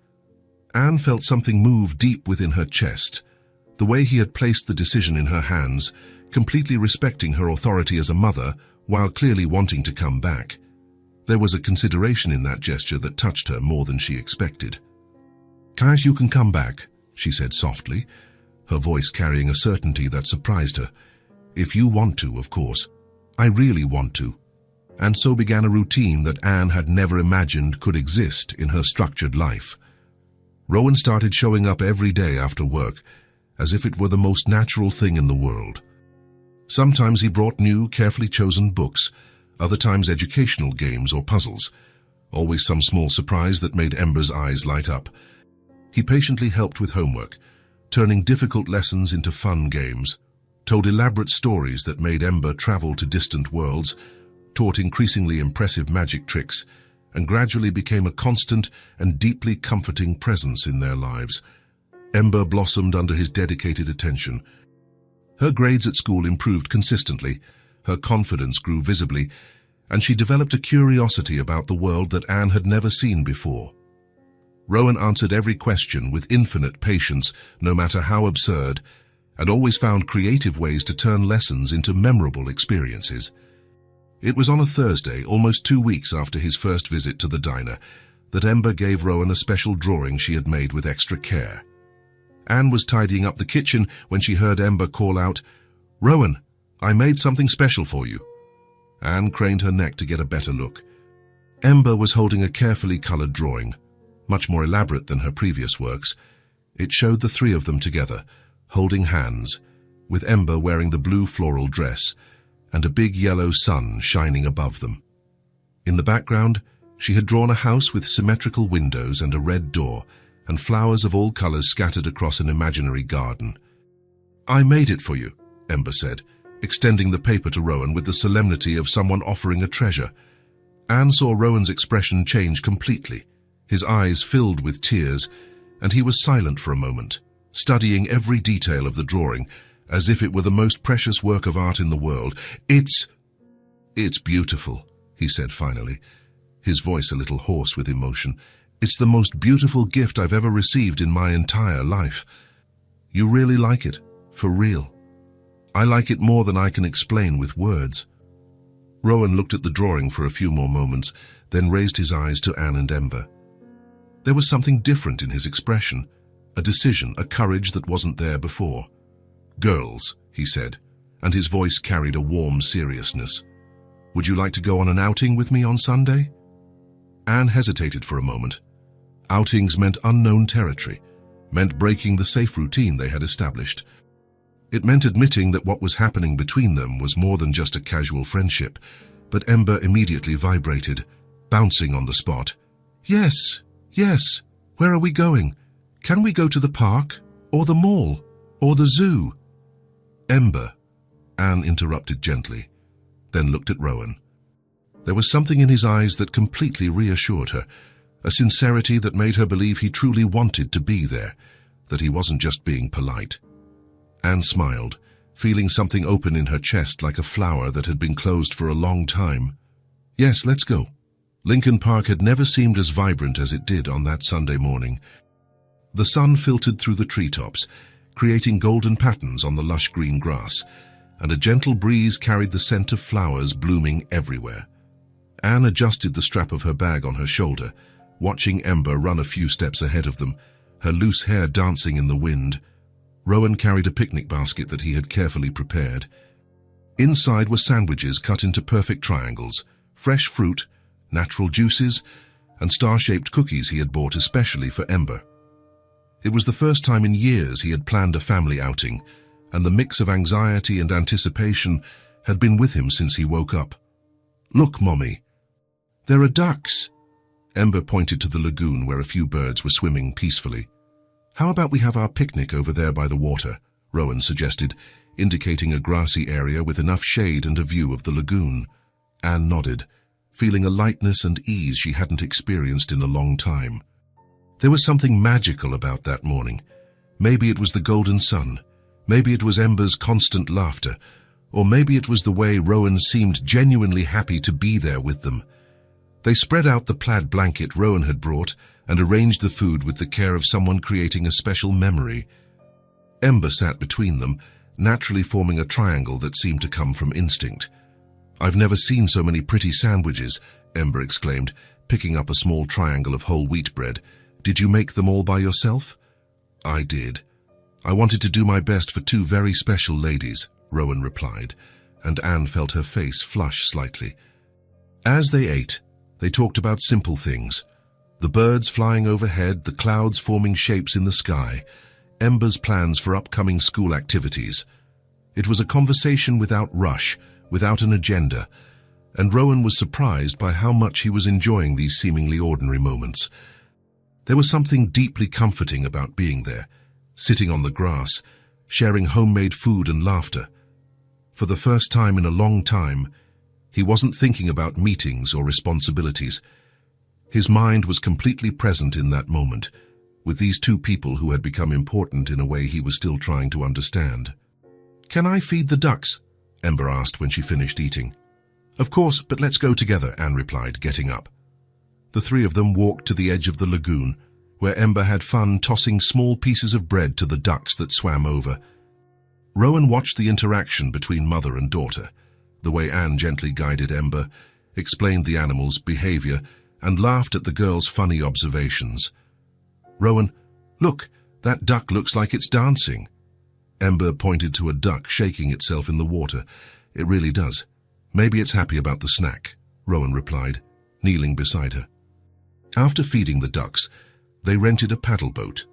Anne felt something move deep within her chest. The way he had placed the decision in her hands, completely respecting her authority as a mother, while clearly wanting to come back. There was a consideration in that gesture that touched her more than she expected. "Kais, you can come back," she said softly, her voice carrying a certainty that surprised her. "If you want to, of course. I really want to." And so began a routine that Anne had never imagined could exist in her structured life. Rowan started showing up every day after work, as if it were the most natural thing in the world. Sometimes he brought new, carefully chosen books, other times educational games or puzzles, always some small surprise that made Ember's eyes light up. He patiently helped with homework, turning difficult lessons into fun games, told elaborate stories that made Ember travel to distant worlds, taught increasingly impressive magic tricks, and gradually became a constant and deeply comforting presence in their lives. Ember blossomed under his dedicated attention. Her grades at school improved consistently, her confidence grew visibly, and she developed a curiosity about the world that Anne had never seen before. Rowan answered every question with infinite patience, no matter how absurd, and always found creative ways to turn lessons into memorable experiences. It was on a Thursday, almost 2 weeks after his first visit to the diner, that Ember gave Rowan a special drawing she had made with extra care. Anne was tidying up the kitchen when she heard Ember call out, "Rowan, I made something special for you." Anne craned her neck to get a better look. Ember was holding a carefully colored drawing, much more elaborate than her previous works. It showed the three of them together, holding hands, with Ember wearing the blue floral dress, and a big yellow sun shining above them. In the background, she had drawn a house with symmetrical windows and a red door, and flowers of all colors scattered across an imaginary garden. "I made it for you," Ember said, extending the paper to Rowan with the solemnity of someone offering a treasure. Anne saw Rowan's expression change completely. His eyes filled with tears, and he was silent for a moment, studying every detail of the drawing, as if it were the most precious work of art in the world. It's beautiful," he said finally, his voice a little hoarse with emotion. "It's the most beautiful gift I've ever received in my entire life. You really like it, for real?" "I like it more than I can explain with words." Rowan looked at the drawing for a few more moments, then raised his eyes to Anne and Ember. There was something different in his expression, a decision, a courage that wasn't there before. "Girls," he said, and his voice carried a warm seriousness. "Would you like to go on an outing with me on Sunday?" Anne hesitated for a moment. Outings meant unknown territory, meant breaking the safe routine they had established. It meant admitting that what was happening between them was more than just a casual friendship, but Ember immediately vibrated, bouncing on the spot. Yes, where are we going? Can we go to the park, or the mall, or the zoo?" "Ember," Anne interrupted gently, then looked at Rowan. There was something in his eyes that completely reassured her, a sincerity that made her believe he truly wanted to be there, that he wasn't just being polite. Anne smiled, feeling something open in her chest like a flower that had been closed for a long time. "Yes, let's go." Lincoln Park had never seemed as vibrant as it did on that Sunday morning. The sun filtered through the treetops, creating golden patterns on the lush green grass, and a gentle breeze carried the scent of flowers blooming everywhere. Anne adjusted the strap of her bag on her shoulder, watching Ember run a few steps ahead of them, her loose hair dancing in the wind. Rowan carried a picnic basket that he had carefully prepared. Inside were sandwiches cut into perfect triangles, fresh fruit, natural juices, and star-shaped cookies he had bought especially for Ember. It was the first time in years he had planned a family outing, and the mix of anxiety and anticipation had been with him since he woke up. "Look, Mommy, there are ducks." Ember pointed to the lagoon where a few birds were swimming peacefully. "How about we have our picnic over there by the water?" Rowan suggested, indicating a grassy area with enough shade and a view of the lagoon. Anne nodded, feeling a lightness and ease she hadn't experienced in a long time. There was something magical about that morning. Maybe it was the golden sun, maybe it was Ember's constant laughter, or maybe it was the way Rowan seemed genuinely happy to be there with them. They spread out the plaid blanket Rowan had brought and arranged the food with the care of someone creating a special memory. Ember sat between them, naturally forming a triangle that seemed to come from instinct. "I've never seen so many pretty sandwiches," Ember exclaimed, picking up a small triangle of whole wheat bread. "Did you make them all by yourself?" "I did. I wanted to do my best for two very special ladies," Rowan replied, and Anne felt her face flush slightly. As they ate, they talked about simple things. The birds flying overhead, the clouds forming shapes in the sky, Ember's plans for upcoming school activities. It was a conversation without rush, without an agenda, and Rowan was surprised by how much he was enjoying these seemingly ordinary moments. There was something deeply comforting about being there, sitting on the grass, sharing homemade food and laughter. For the first time in a long time, he wasn't thinking about meetings or responsibilities. His mind was completely present in that moment, with these two people who had become important in a way he was still trying to understand. "Can I feed the ducks?" Ember asked when she finished eating. "Of course, but let's go together," Anne replied, getting up. The three of them walked to the edge of the lagoon, where Ember had fun tossing small pieces of bread to the ducks that swam over. Rowan watched the interaction between mother and daughter, the way Anne gently guided Ember, explained the animals' behavior, and laughed at the girls' funny observations. "Rowan, look, that duck looks like it's dancing." Ember pointed to a duck shaking itself in the water. "It really does. Maybe it's happy about the snack," Rowan replied, kneeling beside her. After feeding the ducks, they rented a paddle boat.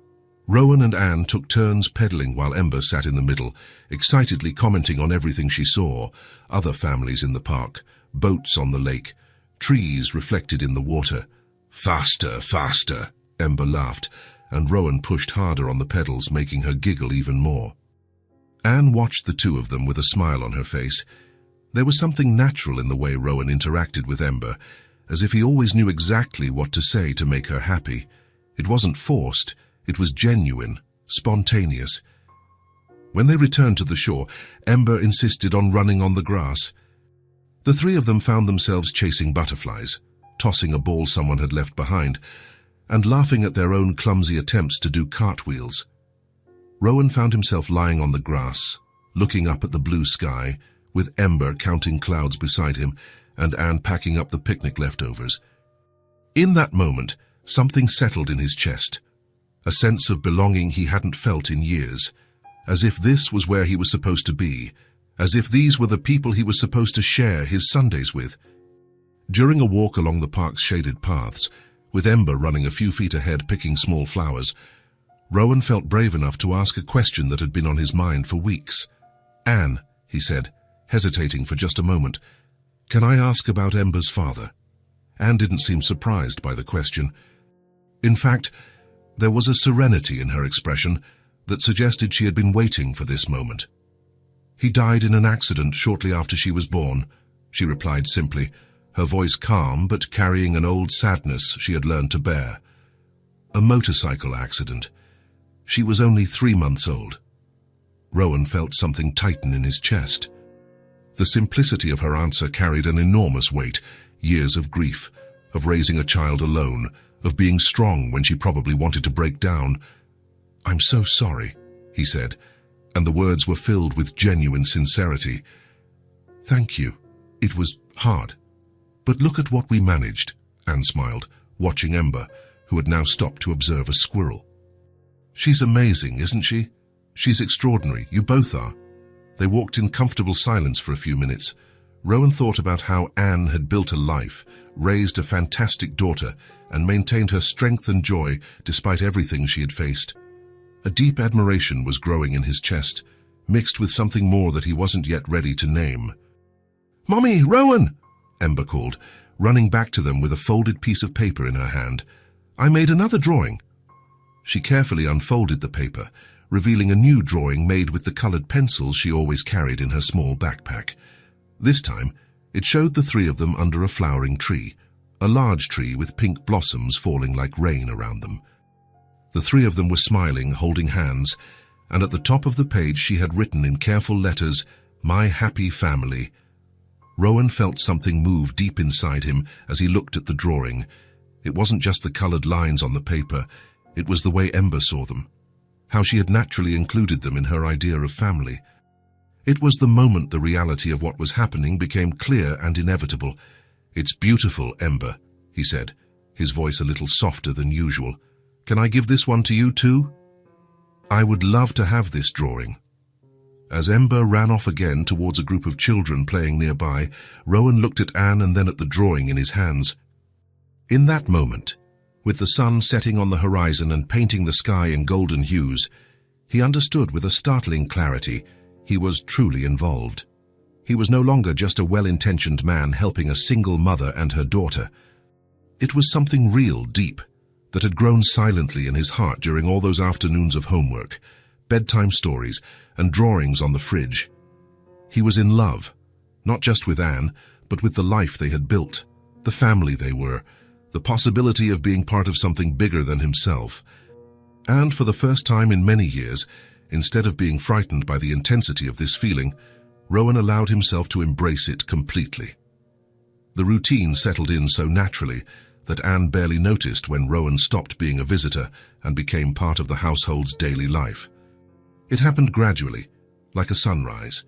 Rowan and Anne took turns pedaling while Ember sat in the middle, excitedly commenting on everything she saw: other families in the park, boats on the lake, trees reflected in the water. "Faster, faster," Ember laughed, and Rowan pushed harder on the pedals, making her giggle even more. Anne watched the two of them with a smile on her face. There was something natural in the way Rowan interacted with Ember, as if he always knew exactly what to say to make her happy. It wasn't forced, it was genuine, spontaneous. When they returned to the shore, Ember insisted on running on the grass. The three of them found themselves chasing butterflies, tossing a ball someone had left behind, and laughing at their own clumsy attempts to do cartwheels. Rowan found himself lying on the grass, looking up at the blue sky, with Ember counting clouds beside him and Anne packing up the picnic leftovers. In that moment, something settled in his chest, a sense of belonging he hadn't felt in years, as if this was where he was supposed to be, as if these were the people he was supposed to share his Sundays with. During a walk along the park's shaded paths, with Ember running a few feet ahead picking small flowers, Rowan felt brave enough to ask a question that had been on his mind for weeks. "Anne," he said, hesitating for just a moment, "can I ask about Ember's father?" Anne didn't seem surprised by the question. In fact, there was a serenity in her expression that suggested she had been waiting for this moment. "He died in an accident shortly after she was born," she replied simply, her voice calm but carrying an old sadness she had learned to bear. "A motorcycle accident. She was only 3 months old." Rowan felt something tighten in his chest. The simplicity of her answer carried an enormous weight: years of grief, of raising a child alone, of being strong when she probably wanted to break down. "I'm so sorry," he said, and the words were filled with genuine sincerity. "Thank you. It was hard. But look at what we managed," Anne smiled, watching Ember, who had now stopped to observe a squirrel. "She's amazing, isn't she? She's extraordinary. You both are." They walked in comfortable silence for a few minutes. Rowan thought about how Anne had built a life, raised a fantastic daughter, and maintained her strength and joy despite everything she had faced. A deep admiration was growing in his chest, mixed with something more that he wasn't yet ready to name. "Mommy, Rowan!" Ember called, running back to them with a folded piece of paper in her hand. "I made another drawing." She carefully unfolded the paper, revealing a new drawing made with the colored pencils she always carried in her small backpack. This time, it showed the three of them under a flowering tree, a large tree with pink blossoms falling like rain around them. The three of them were smiling, holding hands, and at the top of the page she had written in careful letters, "My happy family." Rowan felt something move deep inside him as he looked at the drawing. It wasn't just the colored lines on the paper, it was the way Ember saw them, how she had naturally included them in her idea of family. It was the moment the reality of what was happening became clear and inevitable. "It's beautiful, Ember," he said, his voice a little softer than usual. "Can I give this one to you too?" "I would love to have this drawing." As Ember ran off again towards a group of children playing nearby, Rowan looked at Anne and then at the drawing in his hands. In that moment, with the sun setting on the horizon and painting the sky in golden hues, he understood with a startling clarity he was truly involved. He was no longer just a well-intentioned man helping a single mother and her daughter. It was something real, deep, that had grown silently in his heart during all those afternoons of homework, bedtime stories, and drawings on the fridge. He was in love, not just with Anne, but with the life they had built, the family they were, the possibility of being part of something bigger than himself. And for the first time in many years, instead of being frightened by the intensity of this feeling, Rowan allowed himself to embrace it completely. The routine settled in so naturally that Anne barely noticed when Rowan stopped being a visitor and became part of the household's daily life. It happened gradually, like a sunrise.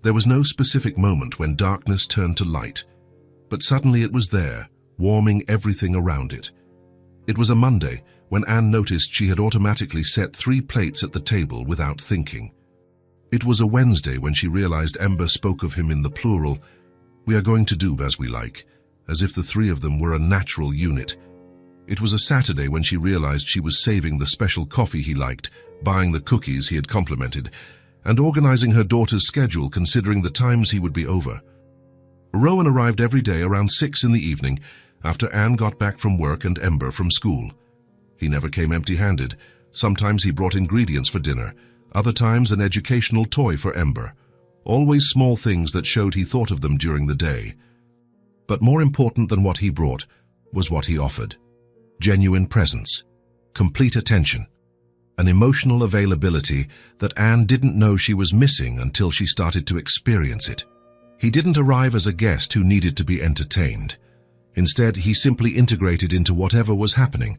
There was no specific moment when darkness turned to light, but suddenly it was there, warming everything around it. It was a Monday when Anne noticed she had automatically set 3 plates at the table without thinking. It was a Wednesday when she realized Ember spoke of him in the plural. "We are going to do as we like," as if the 3 of them were a natural unit. It was a Saturday when she realized she was saving the special coffee he liked, buying the cookies he had complimented, and organizing her daughter's schedule considering the times he would be over. Rowan arrived every day around 6 in the evening after Anne got back from work and Ember from school. He never came empty-handed. Sometimes he brought ingredients for dinner, other times an educational toy for Ember. Always small things that showed he thought of them during the day. But more important than what he brought was what he offered. Genuine presence, complete attention, an emotional availability that Anne didn't know she was missing until she started to experience it. He didn't arrive as a guest who needed to be entertained. Instead, he simply integrated into whatever was happening.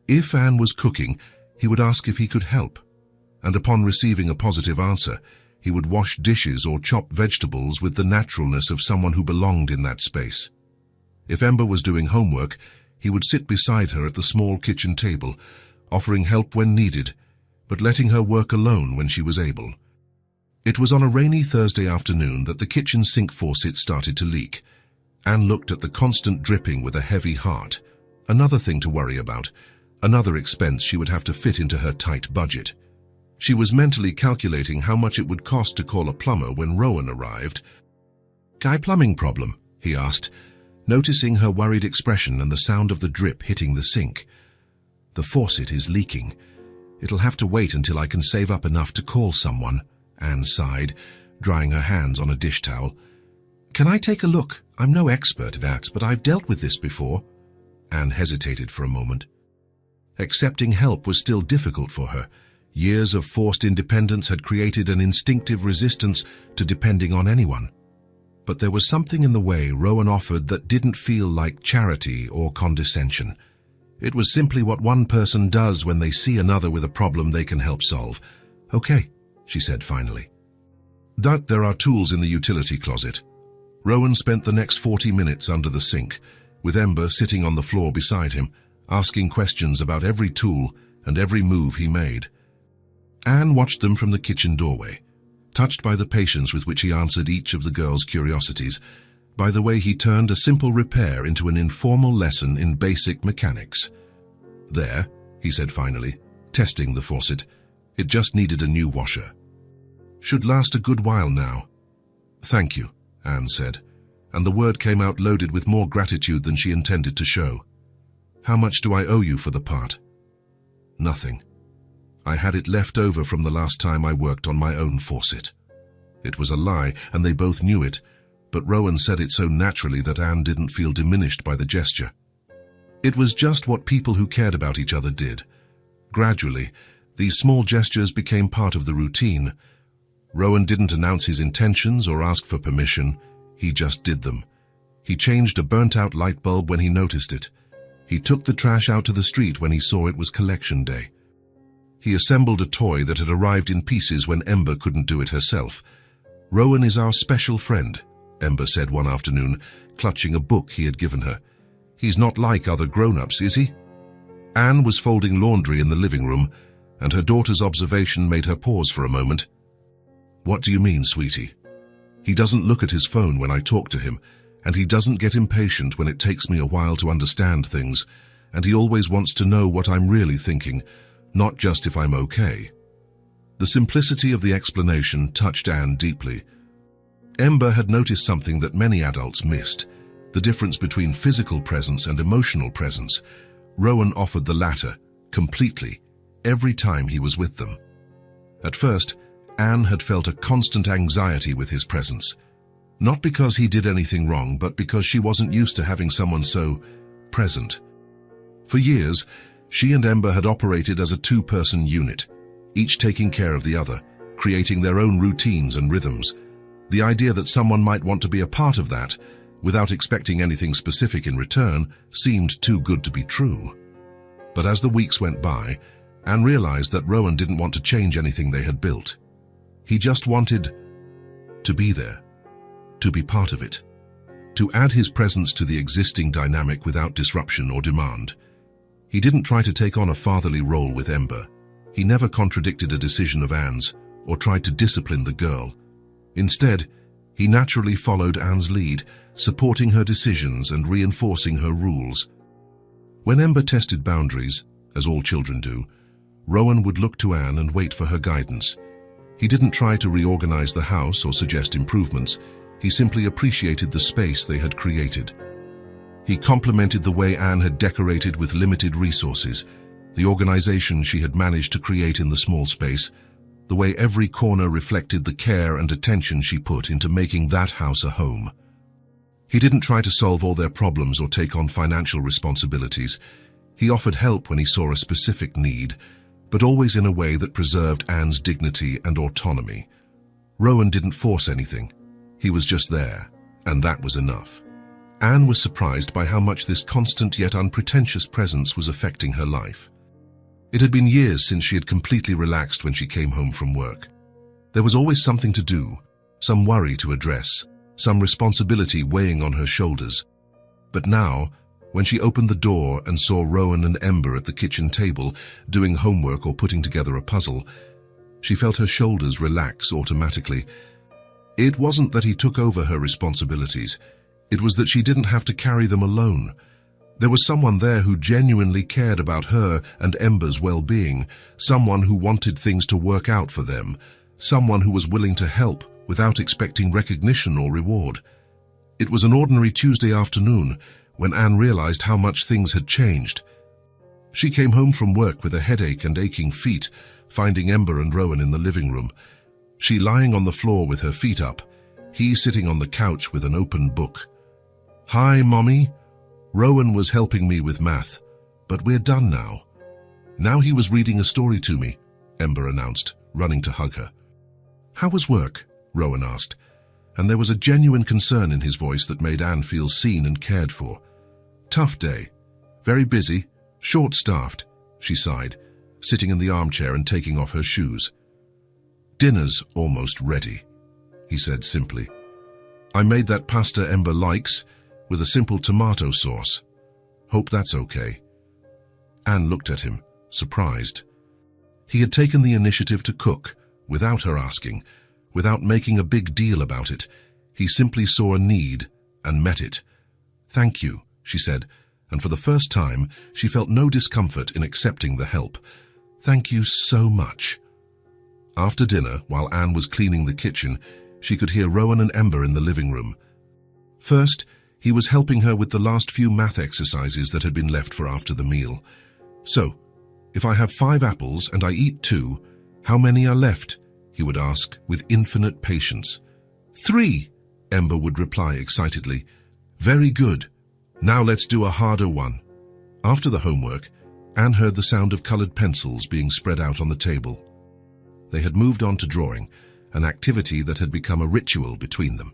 If Anne was cooking, he would ask if he could help, and upon receiving a positive answer, he would wash dishes or chop vegetables with the naturalness of someone who belonged in that space. If Ember was doing homework, he would sit beside her at the small kitchen table, offering help when needed, but letting her work alone when she was able. It was on a rainy Thursday afternoon that the kitchen sink faucet started to leak. Anne looked at the constant dripping with a heavy heart. Another thing to worry about, another expense she would have to fit into her tight budget. She was mentally calculating how much it would cost to call a plumber when Rowan arrived. "Guy, plumbing problem?" he asked, noticing her worried expression and the sound of the drip hitting the sink. "The faucet is leaking. It'll have to wait until I can save up enough to call someone," Anne sighed, drying her hands on a dish towel. "Can I take a look? I'm no expert at that, but I've dealt with this before." Anne hesitated for a moment. Accepting help was still difficult for her. Years of forced independence had created an instinctive resistance to depending on anyone. But there was something in the way Rowan offered that didn't feel like charity or condescension. It was simply what one person does when they see another with a problem they can help solve. "Okay," she said finally. "There are tools in the utility closet." Rowan spent the next 40 minutes under the sink, with Ember sitting on the floor beside him, asking questions about every tool and every move he made. Anne watched them from the kitchen doorway, touched by the patience with which he answered each of the girls' curiosities, by the way he turned a simple repair into an informal lesson in basic mechanics. "There," he said finally, testing the faucet. "It just needed a new washer. Should last a good while now." "Thank you," Anne said, and the word came out loaded with more gratitude than she intended to show. "How much do I owe you for the part?" "Nothing. I had it left over from the last time I worked on my own faucet." It was a lie, and they both knew it, but Rowan said it so naturally that Anne didn't feel diminished by the gesture. It was just what people who cared about each other did. Gradually, these small gestures became part of the routine. Rowan didn't announce his intentions or ask for permission, he just did them. He changed a burnt-out light bulb when he noticed it. He took the trash out to the street when he saw it was collection day. He assembled a toy that had arrived in pieces when Ember couldn't do it herself. "Rowan is our special friend," Ember said one afternoon, clutching a book he had given her. "He's not like other grown-ups, is he?" Anne was folding laundry in the living room, and her daughter's observation made her pause for a moment. "What do you mean, sweetie? He doesn't look at his phone when I talk to him, and he doesn't get impatient when it takes me a while to understand things, and he always wants to know what I'm really thinking, not just if I'm okay." The simplicity of the explanation touched Anne deeply. Ember had noticed something that many adults missed, the difference between physical presence and emotional presence. Rowan offered the latter, completely, every time he was with them. At first, Anne had felt a constant anxiety with his presence. Not because he did anything wrong, but because she wasn't used to having someone so present. For years, she and Ember had operated as a two-person unit, each taking care of the other, creating their own routines and rhythms. The idea that someone might want to be a part of that, without expecting anything specific in return, seemed too good to be true. But as the weeks went by, Anne realized that Rowan didn't want to change anything they had built. He just wanted to be there, to be part of it, to add his presence to the existing dynamic without disruption or demand. He didn't try to take on a fatherly role with Ember. He never contradicted a decision of Anne's or tried to discipline the girl. Instead, he naturally followed Anne's lead, supporting her decisions and reinforcing her rules. When Ember tested boundaries, as all children do, Rowan would look to Anne and wait for her guidance. He didn't try to reorganize the house or suggest improvements. He simply appreciated the space they had created. He complimented the way Anne had decorated with limited resources, the organization she had managed to create in the small space, the way every corner reflected the care and attention she put into making that house a home. He didn't try to solve all their problems or take on financial responsibilities. He offered help when he saw a specific need, but always in a way that preserved Anne's dignity and autonomy. Rowan didn't force anything. He was just there, and that was enough. Anne was surprised by how much this constant yet unpretentious presence was affecting her life. It had been years since she had completely relaxed when she came home from work. There was always something to do, some worry to address, some responsibility weighing on her shoulders. But now, when she opened the door and saw Rowan and Ember at the kitchen table, doing homework or putting together a puzzle, she felt her shoulders relax automatically. It wasn't that he took over her responsibilities. It was that she didn't have to carry them alone. There was someone there who genuinely cared about her and Ember's well-being, someone who wanted things to work out for them, someone who was willing to help without expecting recognition or reward. It was an ordinary Tuesday afternoon when Anne realized how much things had changed. She came home from work with a headache and aching feet, finding Ember and Rowan in the living room. She lying on the floor with her feet up, he sitting on the couch with an open book. "Hi, Mommy. Rowan was helping me with math, but we're done now." Now he was reading a story to me, Ember announced, running to hug her. "How was work?" Rowan asked, and there was a genuine concern in his voice that made Anne feel seen and cared for. "Tough day. Very busy, short-staffed," she sighed, sitting in the armchair and taking off her shoes. "Dinner's almost ready," he said simply. "I made that pasta Ember likes, with a simple tomato sauce. Hope that's okay." Anne looked at him, surprised. He had taken the initiative to cook, without her asking, without making a big deal about it. He simply saw a need and met it. "Thank you," she said, and for the first time, she felt no discomfort in accepting the help. "Thank you so much." After dinner, while Anne was cleaning the kitchen, she could hear Rowan and Ember in the living room. First, he was helping her with the last few math exercises that had been left for after the meal. "So, if I have 5 apples and I eat 2, how many are left?" he would ask with infinite patience. 3, Ember would reply excitedly. "Very good. Now let's do a harder one." After the homework, Anne heard the sound of colored pencils being spread out on the table. They had moved on to drawing, an activity that had become a ritual between them.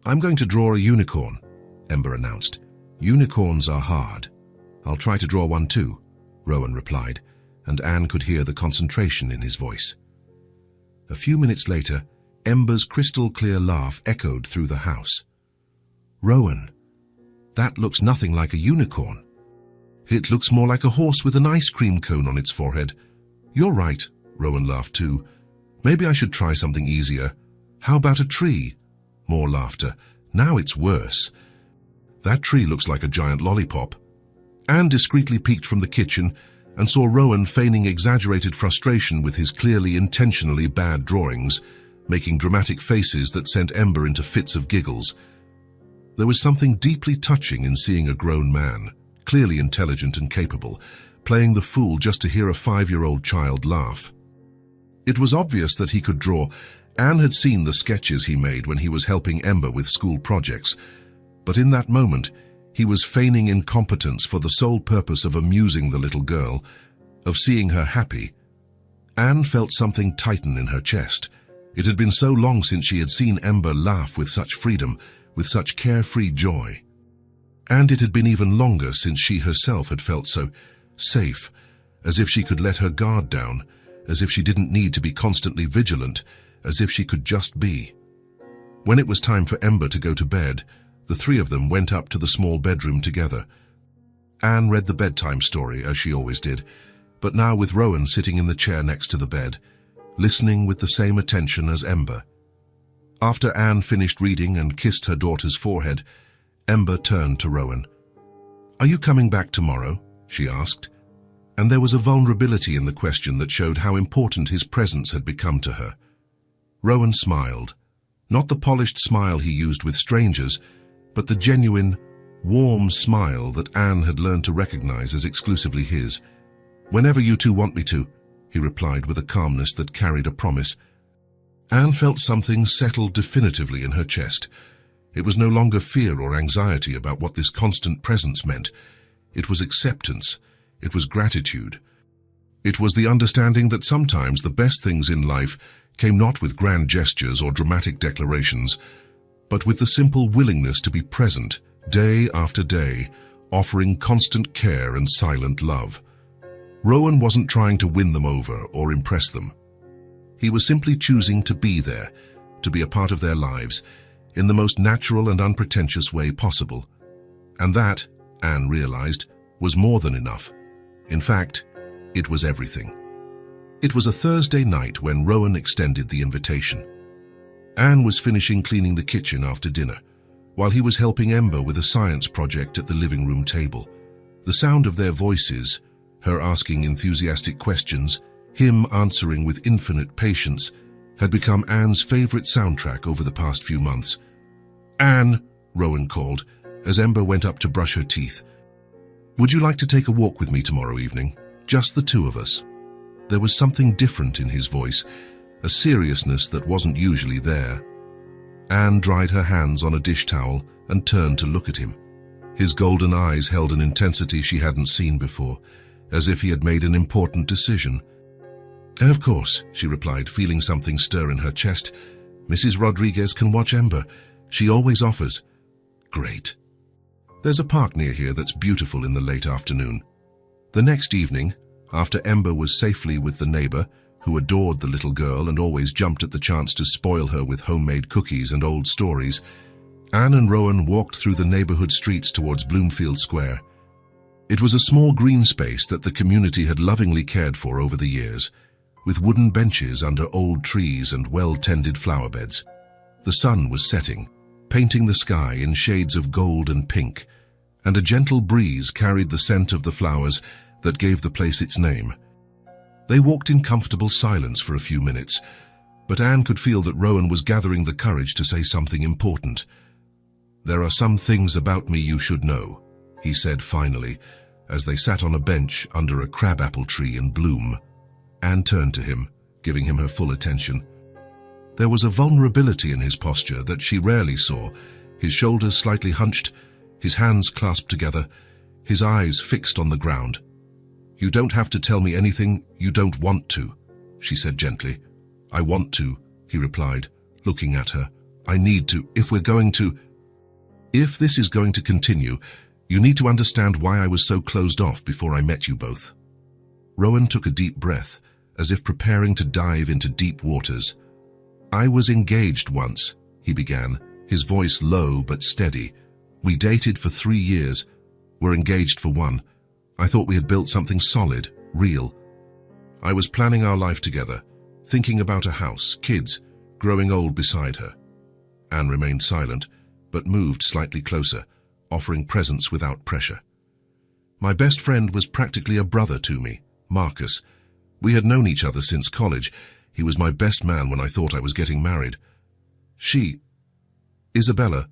"I'm going to draw a unicorn," Ember announced. "Unicorns are hard." "I'll try to draw one too," Rowan replied, and Anne could hear the concentration in his voice. A few minutes later, Ember's crystal-clear laugh echoed through the house. "Rowan, that looks nothing like a unicorn. It looks more like a horse with an ice cream cone on its forehead." "You're right," Rowan laughed too. "Maybe I should try something easier. How about a tree?" More laughter. "Now it's worse. That tree looks like a giant lollipop." Anne discreetly peeked from the kitchen and saw Rowan feigning exaggerated frustration with his clearly intentionally bad drawings, making dramatic faces that sent Ember into fits of giggles. There was something deeply touching in seeing a grown man, clearly intelligent and capable, playing the fool just to hear a 5-year-old child laugh. It was obvious that he could draw. Anne had seen the sketches he made when he was helping Ember with school projects, but in that moment, he was feigning incompetence for the sole purpose of amusing the little girl, of seeing her happy. Anne felt something tighten in her chest. It had been so long since she had seen Ember laugh with such freedom, with such carefree joy. And it had been even longer since she herself had felt so safe, as if she could let her guard down, as if she didn't need to be constantly vigilant, as if she could just be. When it was time for Ember to go to bed, the three of them went up to the small bedroom together. Anne read the bedtime story, as she always did, but now with Rowan sitting in the chair next to the bed, listening with the same attention as Ember. After Anne finished reading and kissed her daughter's forehead, Ember turned to Rowan. "Are you coming back tomorrow?" she asked, and there was a vulnerability in the question that showed how important his presence had become to her. Rowan smiled, not the polished smile he used with strangers, but the genuine, warm smile that Anne had learned to recognize as exclusively his. "Whenever you two want me to," he replied with a calmness that carried a promise. Anne felt something settle definitively in her chest. It was no longer fear or anxiety about what this constant presence meant. It was acceptance. It was gratitude. It was the understanding that sometimes the best things in life came not with grand gestures or dramatic declarations, but with the simple willingness to be present, day after day, offering constant care and silent love. Rowan wasn't trying to win them over or impress them. He was simply choosing to be there, to be a part of their lives, in the most natural and unpretentious way possible. And that, Anne realized, was more than enough. In fact, it was everything. It was a Thursday night when Rowan extended the invitation. Anne was finishing cleaning the kitchen after dinner, while he was helping Ember with a science project at the living room table. The sound of their voices, her asking enthusiastic questions, him answering with infinite patience, had become Anne's favorite soundtrack over the past few months. "Anne," Rowan called, as Ember went up to brush her teeth. "Would you like to take a walk with me tomorrow evening? Just the two of us." There was something different in his voice, a seriousness that wasn't usually there. Anne dried her hands on a dish towel and turned to look at him. His golden eyes held an intensity she hadn't seen before, as if he had made an important decision. "Of course," she replied, feeling something stir in her chest. "Mrs. Rodriguez can watch Ember. She always offers." "Great. There's a park near here that's beautiful in the late afternoon." The next evening, after Ember was safely with the neighbor, who adored the little girl and always jumped at the chance to spoil her with homemade cookies and old stories, Anne and Rowan walked through the neighborhood streets towards Bloomfield Square. It was a small green space that the community had lovingly cared for over the years, with wooden benches under old trees and well-tended flower beds. The sun was setting, painting the sky in shades of gold and pink, and a gentle breeze carried the scent of the flowers that gave the place its name. They walked in comfortable silence for a few minutes, but Anne could feel that Rowan was gathering the courage to say something important. "There are some things about me you should know," he said finally, as they sat on a bench under a crabapple tree in bloom. Anne turned to him, giving him her full attention. There was a vulnerability in his posture that she rarely saw, his shoulders slightly hunched, his hands clasped together, his eyes fixed on the ground. "You don't have to tell me anything you don't want to," she said gently. "I want to," he replied, looking at her. "I need to, if we're going to. If this is going to continue, you need to understand why I was so closed off before I met you both." Rowan took a deep breath, as if preparing to dive into deep waters. "I was engaged once," he began, his voice low but steady. "We dated for 3 years. We're engaged for 1. I thought we had built something solid, real. I was planning our life together, thinking about a house, kids, growing old beside her." Anne remained silent, but moved slightly closer, offering presence without pressure. "My best friend was practically a brother to me, Marcus. We had known each other since college. He was my best man when I thought I was getting married. She, Isabella,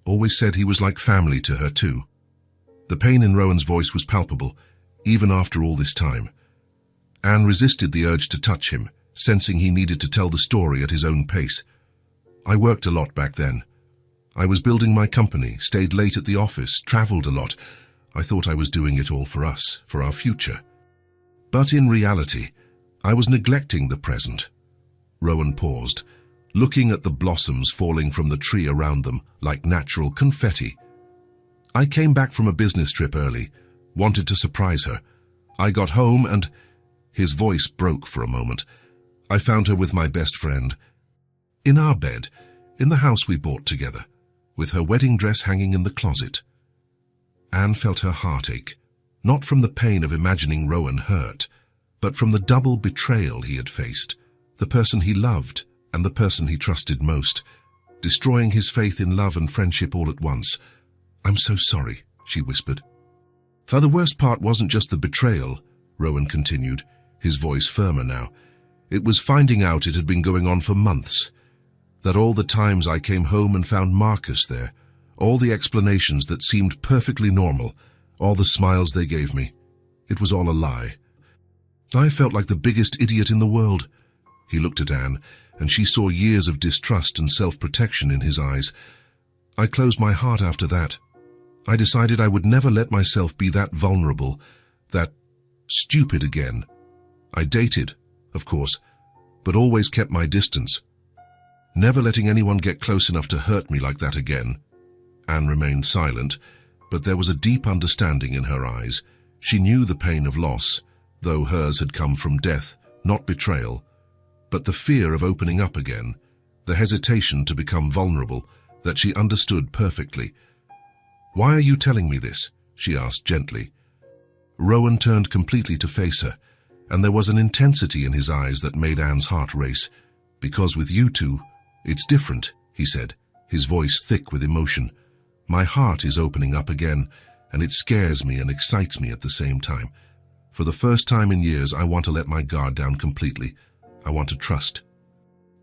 always said he was like family to her too." The pain in Rowan's voice was palpable, even after all this time. Anne resisted the urge to touch him, sensing he needed to tell the story at his own pace. "I worked a lot back then. I was building my company, stayed late at the office, traveled a lot. I thought I was doing it all for us, for our future. But in reality, I was neglecting the present." Rowan paused, looking at the blossoms falling from the tree around them like natural confetti. "I came back from a business trip early, wanted to surprise her. I got home and—" His voice broke for a moment. "I found her with my best friend. In our bed, in the house we bought together, with her wedding dress hanging in the closet." Anne felt her heart ache, not from the pain of imagining Rowan hurt, but from the double betrayal he had faced, the person he loved and the person he trusted most, destroying his faith in love and friendship all at once. "I'm so sorry," she whispered. "For the worst part wasn't just the betrayal," Rowan continued, his voice firmer now. "It was finding out it had been going on for months. That all the times I came home and found Marcus there, all the explanations that seemed perfectly normal, all the smiles they gave me, it was all a lie. I felt like the biggest idiot in the world." He looked at Anne, and she saw years of distrust and self-protection in his eyes. "I closed my heart after that. I decided I would never let myself be that vulnerable, that stupid again. I dated, of course, but always kept my distance, never letting anyone get close enough to hurt me like that again." Anne remained silent, but there was a deep understanding in her eyes. She knew the pain of loss, though hers had come from death, not betrayal, but the fear of opening up again, the hesitation to become vulnerable, that she understood perfectly. "Why are you telling me this?" she asked gently. Rowan turned completely to face her, and there was an intensity in his eyes that made Anne's heart race. "Because with you two, it's different," he said, his voice thick with emotion. "My heart is opening up again, and it scares me and excites me at the same time. For the first time in years, I want to let my guard down completely. I want to trust.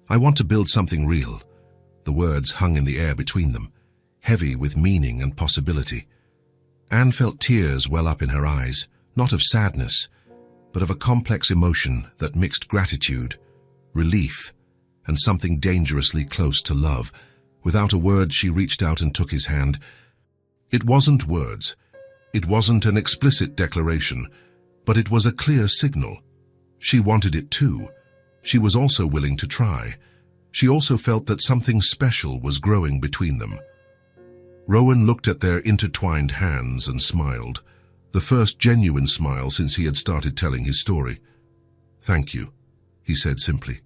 I want to build something real." The words hung in the air between them, heavy with meaning and possibility. Anne felt tears well up in her eyes, not of sadness, but of a complex emotion that mixed gratitude, relief, and something dangerously close to love. Without a word, she reached out and took his hand. It wasn't words. It wasn't an explicit declaration, but it was a clear signal. She wanted it too. She was also willing to try. She also felt that something special was growing between them. Rowan looked at their intertwined hands and smiled, the first genuine smile since he had started telling his story. "Thank you," he said simply.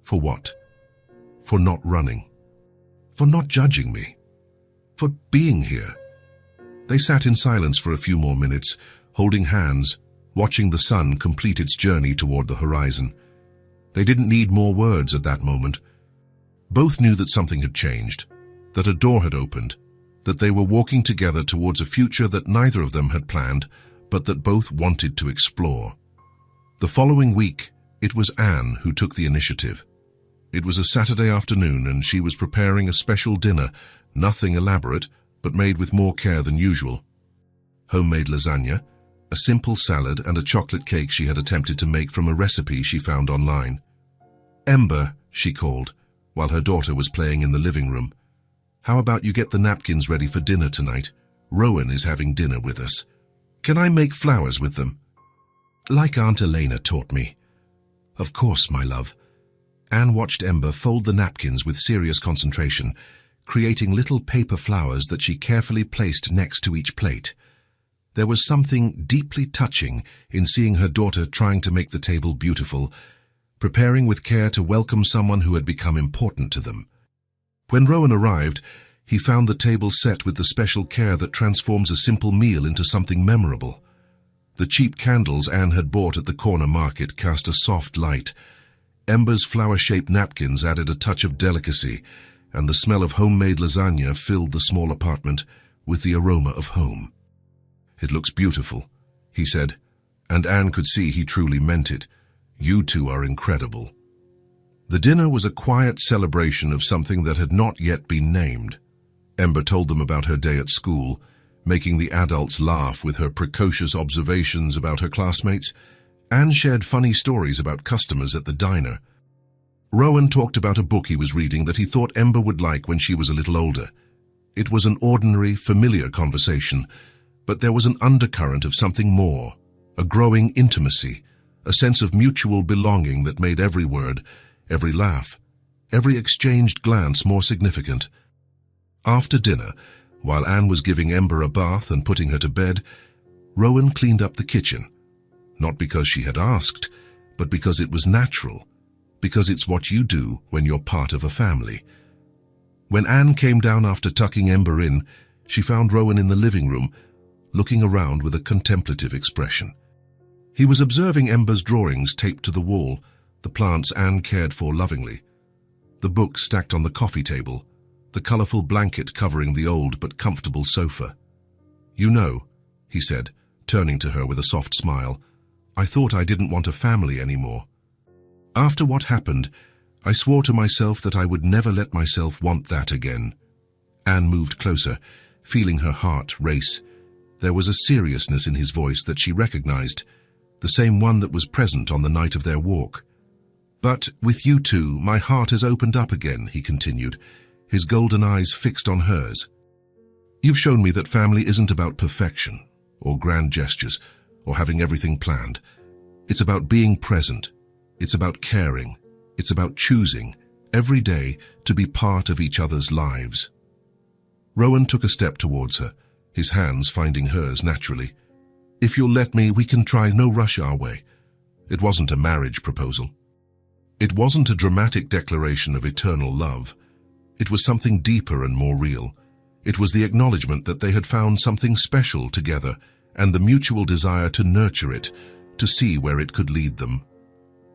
"For what?" "For not running. For not judging me. For being here." They sat in silence for a few more minutes, holding hands, watching the sun complete its journey toward the horizon. They didn't need more words at that moment. Both knew that something had changed, that a door had opened, that they were walking together towards a future that neither of them had planned, but that both wanted to explore. The following week, it was Anne who took the initiative. It was a Saturday afternoon, and she was preparing a special dinner, nothing elaborate, but made with more care than usual. Homemade lasagna, a simple salad, and a chocolate cake she had attempted to make from a recipe she found online. "Ember," she called, while her daughter was playing in the living room. "How about you get the napkins ready for dinner tonight? Rowan is having dinner with us. Can I make flowers with them?" "Like Aunt Elena taught me." "Of course, my love." Anne watched Ember fold the napkins with serious concentration, creating little paper flowers that she carefully placed next to each plate. There was something deeply touching in seeing her daughter trying to make the table beautiful, preparing with care to welcome someone who had become important to them. When Rowan arrived, he found the table set with the special care that transforms a simple meal into something memorable. The cheap candles Anne had bought at the corner market cast a soft light. Ember's flower-shaped napkins added a touch of delicacy, and the smell of homemade lasagna filled the small apartment with the aroma of home. "It looks beautiful," he said, and Anne could see he truly meant it. "You two are incredible." The dinner was a quiet celebration of something that had not yet been named. Ember told them about her day at school, making the adults laugh with her precocious observations about her classmates. Anne shared funny stories about customers at the diner. Rowan talked about a book he was reading that he thought Ember would like when she was a little older. It was an ordinary, familiar conversation, but there was an undercurrent of something more, a growing intimacy, a sense of mutual belonging that made every word, every laugh, every exchanged glance more significant. After dinner, while Anne was giving Ember a bath and putting her to bed, Rowan cleaned up the kitchen. Not because she had asked, but because it was natural, because it's what you do when you're part of a family. When Anne came down after tucking Ember in, she found Rowan in the living room, looking around with a contemplative expression. He was observing Ember's drawings taped to the wall, the plants Anne cared for lovingly, the book stacked on the coffee table, the colorful blanket covering the old but comfortable sofa. "You know," he said, turning to her with a soft smile, "I thought I didn't want a family anymore. After what happened, I swore to myself that I would never let myself want that again." Anne moved closer, feeling her heart race. There was a seriousness in his voice that she recognized, the same one that was present on the night of their walk. "But with you two, my heart has opened up again," he continued, his golden eyes fixed on hers. "You've shown me that family isn't about perfection, or grand gestures, or having everything planned. It's about being present. It's about caring. It's about choosing, every day, to be part of each other's lives." Rowan took a step towards her, his hands finding hers naturally. "If you'll let me, we can try, no rush our way." It wasn't a marriage proposal. It wasn't a dramatic declaration of eternal love. It was something deeper and more real. It was the acknowledgement that they had found something special together, and the mutual desire to nurture it, to see where it could lead them.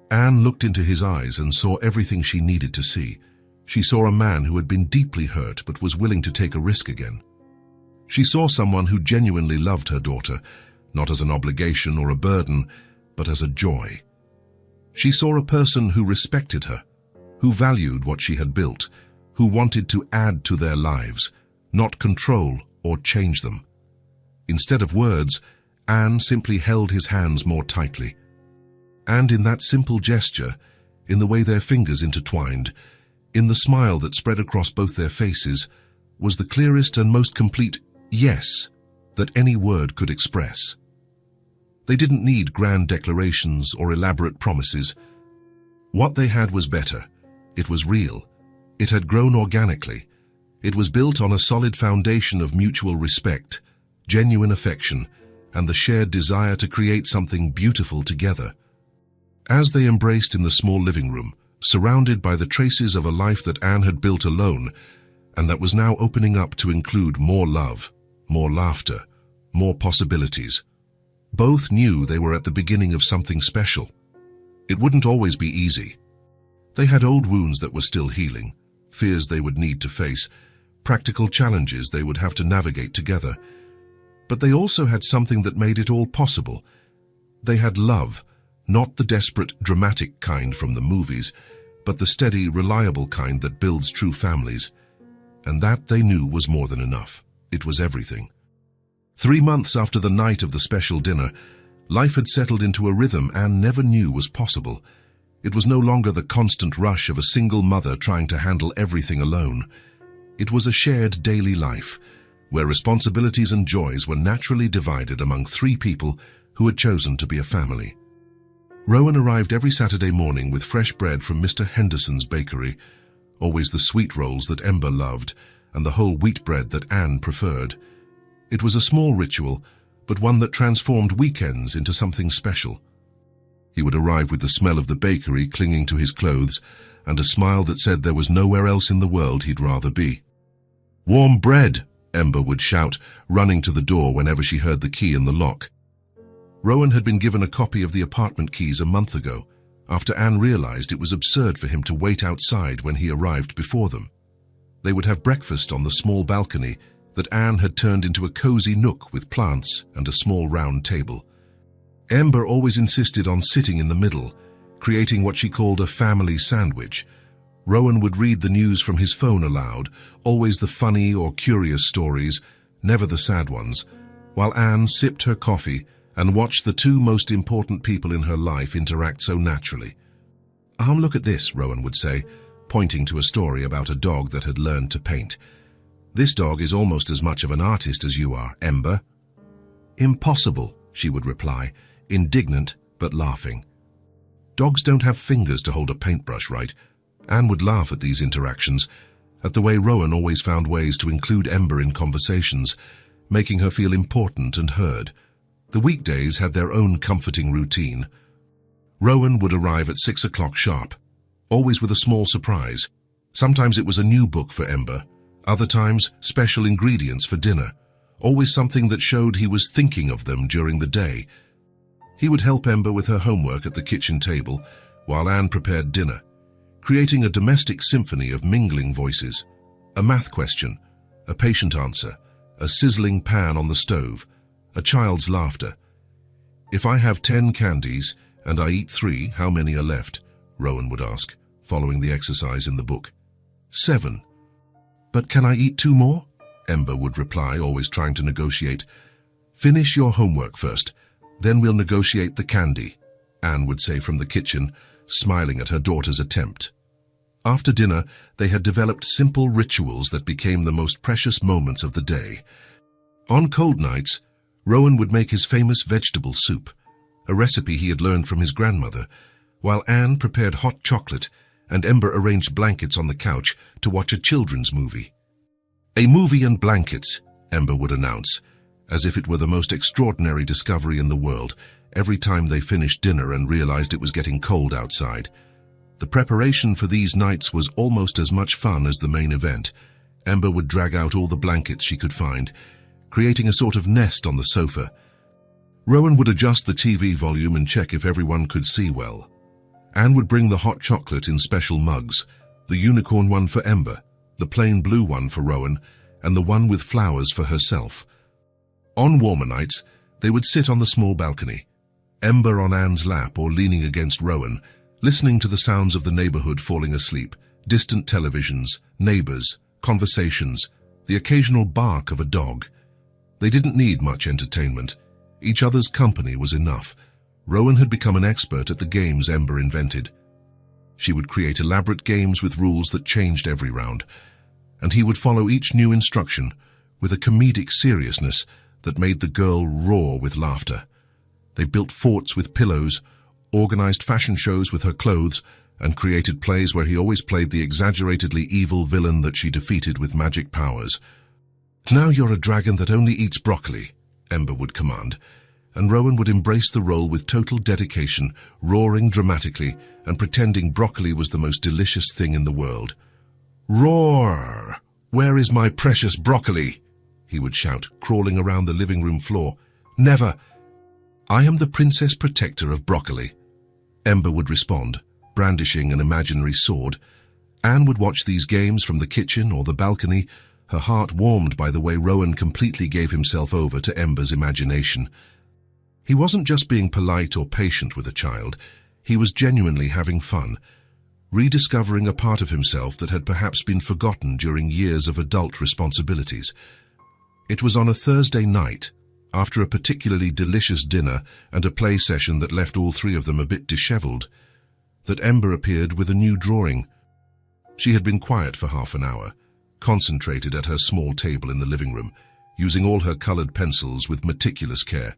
Anne looked into his eyes and saw everything she needed to see. She saw a man who had been deeply hurt but was willing to take a risk again. She saw someone who genuinely loved her daughter, not as an obligation or a burden, but as a joy. She saw a person who respected her, who valued what she had built, who wanted to add to their lives, not control or change them. Instead of words, Anne simply held his hands more tightly. And in that simple gesture, in the way their fingers intertwined, in the smile that spread across both their faces, was the clearest and most complete yes that any word could express. They didn't need grand declarations or elaborate promises. What they had was better. It was real. It had grown organically. It was built on a solid foundation of mutual respect, genuine affection, and the shared desire to create something beautiful together. As they embraced in the small living room, surrounded by the traces of a life that Anne had built alone, and that was now opening up to include more love, more laughter, more possibilities, both knew they were at the beginning of something special. It wouldn't always be easy. They had old wounds that were still healing, fears they would need to face, practical challenges they would have to navigate together. But they also had something that made it all possible. They had love, not the desperate, dramatic kind from the movies, but the steady, reliable kind that builds true families. And that, they knew, was more than enough. It was everything. 3 months after the night of the special dinner, life had settled into a rhythm Anne never knew was possible. It was no longer the constant rush of a single mother trying to handle everything alone. It was a shared daily life, where responsibilities and joys were naturally divided among 3 people who had chosen to be a family. Rowan arrived every Saturday morning with fresh bread from Mr. Henderson's bakery, always the sweet rolls that Ember loved, and the whole wheat bread that Anne preferred. It was a small ritual, but one that transformed weekends into something special. He would arrive with the smell of the bakery clinging to his clothes and a smile that said there was nowhere else in the world he'd rather be. "Warm bread!" Ember would shout, running to the door whenever she heard the key in the lock. Rowan had been given a copy of the apartment keys a month ago, after Anne realized it was absurd for him to wait outside when he arrived before them. They would have breakfast on the small balcony that Anne had turned into a cozy nook with plants and a small round table. Ember always insisted on sitting in the middle, creating what she called a family sandwich. Rowan would read the news from his phone aloud, always the funny or curious stories, never the sad ones, while Anne sipped her coffee and watched the two most important people in her life interact so naturally. Look at this," Rowan would say, pointing to a story about a dog that had learned to paint. "This dog is almost as much of an artist as you are, Ember." "Impossible," she would reply, indignant but laughing. "Dogs don't have fingers to hold a paintbrush, right?" Anne would laugh at these interactions, at the way Rowan always found ways to include Ember in conversations, making her feel important and heard. The weekdays had their own comforting routine. Rowan would arrive at 6 o'clock sharp, always with a small surprise. Sometimes it was a new book for Ember, other times special ingredients for dinner, always something that showed he was thinking of them during the day. He would help Ember with her homework at the kitchen table, while Anne prepared dinner, creating a domestic symphony of mingling voices, a math question, a patient answer, a sizzling pan on the stove, a child's laughter. "If I have 10 candies and I eat 3, how many are left?" Rowan would ask, following the exercise in the book. 7. "But can I eat 2 more?" Ember would reply, always trying to negotiate. "Finish your homework first, then we'll negotiate the candy," Anne would say from the kitchen, smiling at her daughter's attempt. After dinner, they had developed simple rituals that became the most precious moments of the day. On cold nights, Rowan would make his famous vegetable soup, a recipe he had learned from his grandmother, while Anne prepared hot chocolate and Ember arranged blankets on the couch to watch a children's movie. "A movie and blankets," Ember would announce, as if it were the most extraordinary discovery in the world, every time they finished dinner and realized it was getting cold outside. The preparation for these nights was almost as much fun as the main event. Ember would drag out all the blankets she could find, creating a sort of nest on the sofa. Rowan would adjust the TV volume and check if everyone could see well. Anne would bring the hot chocolate in special mugs, the unicorn one for Ember, the plain blue one for Rowan, and the one with flowers for herself. On warmer nights, they would sit on the small balcony, Ember on Anne's lap or leaning against Rowan, listening to the sounds of the neighborhood falling asleep, distant televisions, neighbors, conversations, the occasional bark of a dog. They didn't need much entertainment. Each other's company was enough. Rowan had become an expert at the games Ember invented. She would create elaborate games with rules that changed every round, and he would follow each new instruction with a comedic seriousness that made the girl roar with laughter. They built forts with pillows, organized fashion shows with her clothes, and created plays where he always played the exaggeratedly evil villain that she defeated with magic powers. "Now you're a dragon that only eats broccoli," Ember would command, and Rowan would embrace the role with total dedication, roaring dramatically and pretending broccoli was the most delicious thing in the world. "Roar! Where is my precious broccoli?" he would shout, crawling around the living room floor. "Never! I am the princess protector of broccoli," Ember would respond, brandishing an imaginary sword. Anne would watch these games from the kitchen or the balcony, her heart warmed by the way Rowan completely gave himself over to Ember's imagination. He wasn't just being polite or patient with a child, he was genuinely having fun, rediscovering a part of himself that had perhaps been forgotten during years of adult responsibilities. It was on a Thursday night, after a particularly delicious dinner and a play session that left all 3 of them a bit disheveled, that Ember appeared with a new drawing. She had been quiet for half an hour, concentrated at her small table in the living room, using all her colored pencils with meticulous care.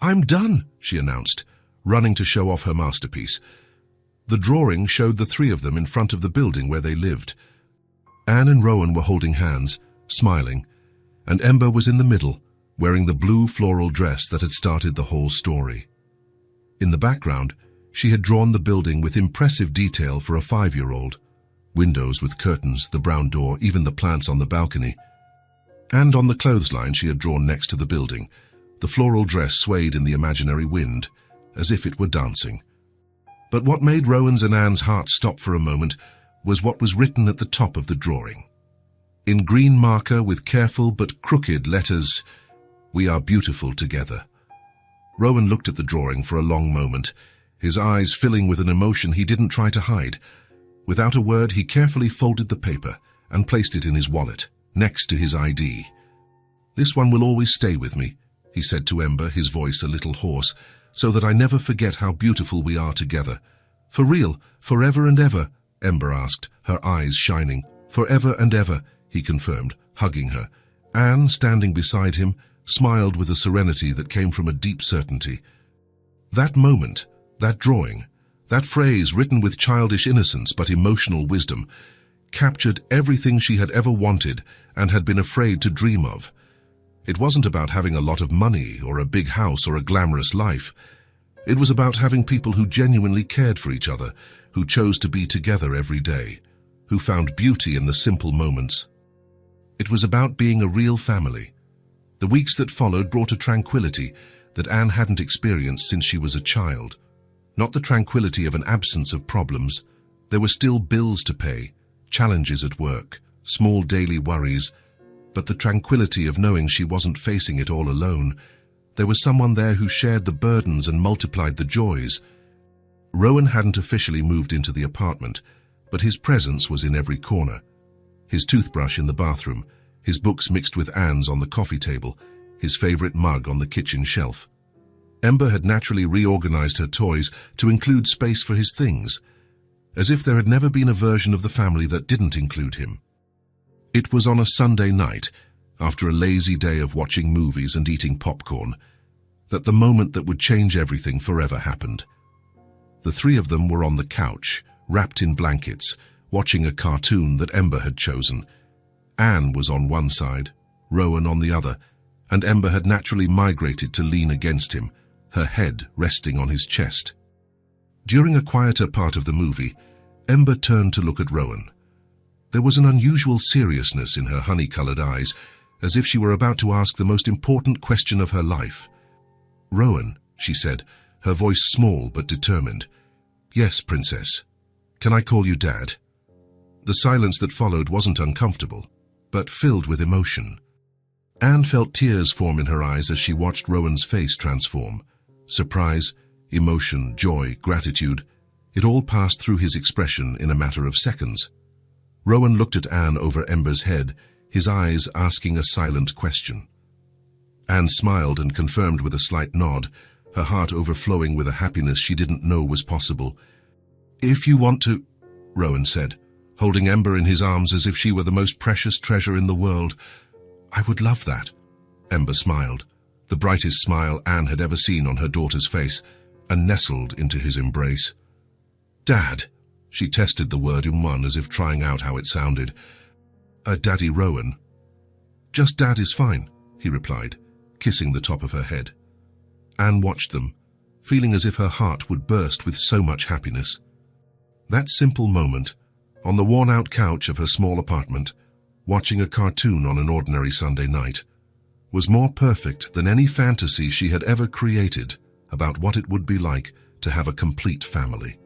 "I'm done," she announced, running to show off her masterpiece. The drawing showed the 3 of them in front of the building where they lived. Anne and Rowan were holding hands, smiling, and Ember was in the middle, wearing the blue floral dress that had started the whole story. In the background, She had drawn the building with impressive detail for a 5-year-old. Windows with curtains, the brown door, even the plants on the balcony. And on the clothesline she had drawn next to the building, the floral dress swayed in the imaginary wind, as if it were dancing. But what made Rowan's and Anne's hearts stop for a moment was what was written at the top of the drawing. In green marker with careful but crooked letters, "We are beautiful together." Rowan looked at the drawing for a long moment, his eyes filling with an emotion he didn't try to hide. Without a word, he carefully folded the paper and placed it in his wallet, next to his ID. "This one will always stay with me," he said to Ember, his voice a little hoarse, "so that I never forget how beautiful we are together." "For real, forever and ever?" Ember asked, her eyes shining. "Forever and ever," he confirmed, hugging her. Anne, standing beside him, smiled with a serenity that came from a deep certainty. That moment, that drawing, that phrase written with childish innocence but emotional wisdom, captured everything she had ever wanted and had been afraid to dream of. It wasn't about having a lot of money or a big house or a glamorous life. It was about having people who genuinely cared for each other, who chose to be together every day, who found beauty in the simple moments. It was about being a real family. The weeks that followed brought a tranquility that Anne hadn't experienced since she was a child. Not the tranquility of an absence of problems. There were still bills to pay, challenges at work, small daily worries, but the tranquility of knowing she wasn't facing it all alone. There was someone there who shared the burdens and multiplied the joys. Rowan hadn't officially moved into the apartment, but his presence was in every corner. His toothbrush in the bathroom, his books mixed with Anne's on the coffee table, his favorite mug on the kitchen shelf. Ember had naturally reorganized her toys to include space for his things, as if there had never been a version of the family that didn't include him. It was on a Sunday night, after a lazy day of watching movies and eating popcorn, that the moment that would change everything forever happened. The three of them were on the couch, wrapped in blankets, watching a cartoon that Ember had chosen. Anne was on one side, Rowan on the other, and Ember had naturally migrated to lean against him, her head resting on his chest. During a quieter part of the movie, Ember turned to look at Rowan. There was an unusual seriousness in her honey-colored eyes, as if she were about to ask the most important question of her life. "Rowan," she said, her voice small but determined. "Yes, Princess. Can I call you Dad?" The silence that followed wasn't uncomfortable, but filled with emotion. Anne felt tears form in her eyes as she watched Rowan's face transform. Surprise, emotion, joy, gratitude, it all passed through his expression in a matter of seconds. Rowan looked at Anne over Ember's head, his eyes asking a silent question. Anne smiled and confirmed with a slight nod, her heart overflowing with a happiness she didn't know was possible. "If you want to," Rowan said, holding Ember in his arms as if she were the most precious treasure in the world. "I would love that." Ember smiled, the brightest smile Anne had ever seen on her daughter's face, and nestled into his embrace. "Dad," she tested the word in one as if trying out how it sounded. Daddy Rowan." "Just Dad is fine," he replied, kissing the top of her head. Anne watched them, feeling as if her heart would burst with so much happiness. That simple moment, on the worn-out couch of her small apartment, watching a cartoon on an ordinary Sunday night, was more perfect than any fantasy she had ever created about what it would be like to have a complete family.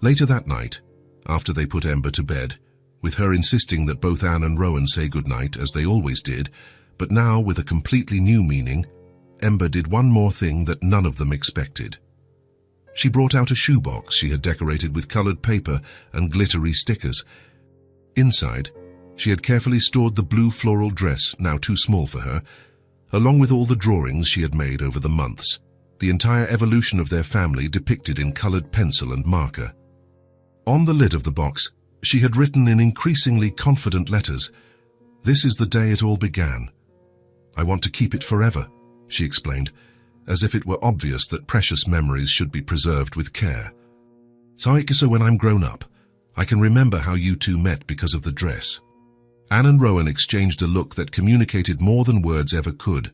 Later that night, after they put Ember to bed, with her insisting that both Anne and Rowan say goodnight as they always did, but now with a completely new meaning, Ember did one more thing that none of them expected. She brought out a shoebox she had decorated with colored paper and glittery stickers. Inside, she had carefully stored the blue floral dress, now too small for her, along with all the drawings she had made over the months, the entire evolution of their family depicted in colored pencil and marker. On the lid of the box, she had written in increasingly confident letters, "This is the day it all began. I want to keep it forever," she explained, as if it were obvious that precious memories should be preserved with care. So when I'm grown up, I can remember how you two met because of the dress." Anne and Rowan exchanged a look that communicated more than words ever could.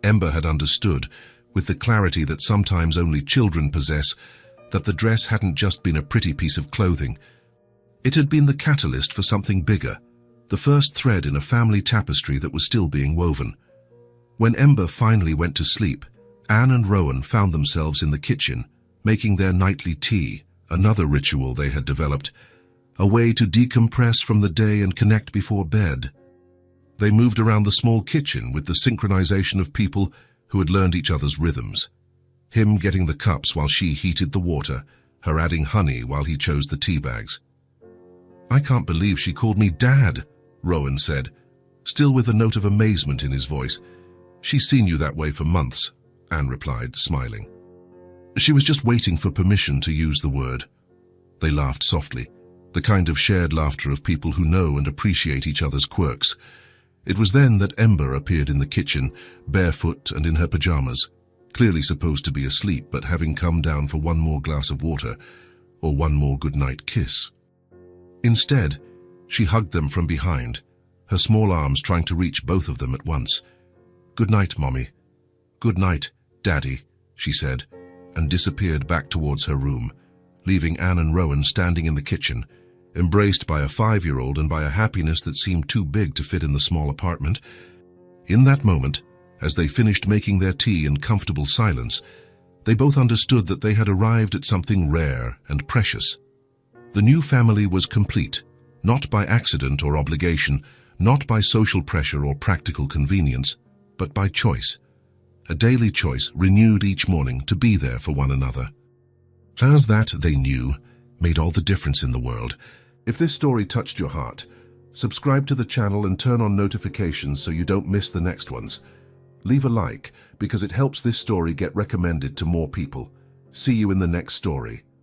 Ember had understood, with the clarity that sometimes only children possess, that the dress hadn't just been a pretty piece of clothing. It had been the catalyst for something bigger, the first thread in a family tapestry that was still being woven. When Ember finally went to sleep, Anne and Rowan found themselves in the kitchen, making their nightly tea, another ritual they had developed, a way to decompress from the day and connect before bed. They moved around the small kitchen with the synchronization of people who had learned each other's rhythms. Him getting the cups while she heated the water, her adding honey while he chose the tea bags. "I can't believe she called me Dad," Rowan said, still with a note of amazement in his voice. "She's seen you that way for months," Anne replied, smiling. She was just waiting for permission to use the word. They laughed softly, the kind of shared laughter of people who know and appreciate each other's quirks. It was then that Ember appeared in the kitchen, barefoot and in her pajamas, clearly supposed to be asleep but having come down for one more glass of water or one more goodnight kiss. Instead, she hugged them from behind, her small arms trying to reach both of them at once. "Good night, Mommy." "Good night, Daddy," she said, and disappeared back towards her room, leaving Anne and Rowan standing in the kitchen, embraced by a 5-year-old and by a happiness that seemed too big to fit in the small apartment. In that moment, as they finished making their tea in comfortable silence, they both understood that they had arrived at something rare and precious. The new family was complete, not by accident or obligation, not by social pressure or practical convenience, but by choice. A daily choice renewed each morning to be there for one another. As that, they knew, made all the difference in the world. If this story touched your heart, subscribe to the channel and turn on notifications so you don't miss the next ones. Leave a like because it helps this story get recommended to more people. See you in the next story.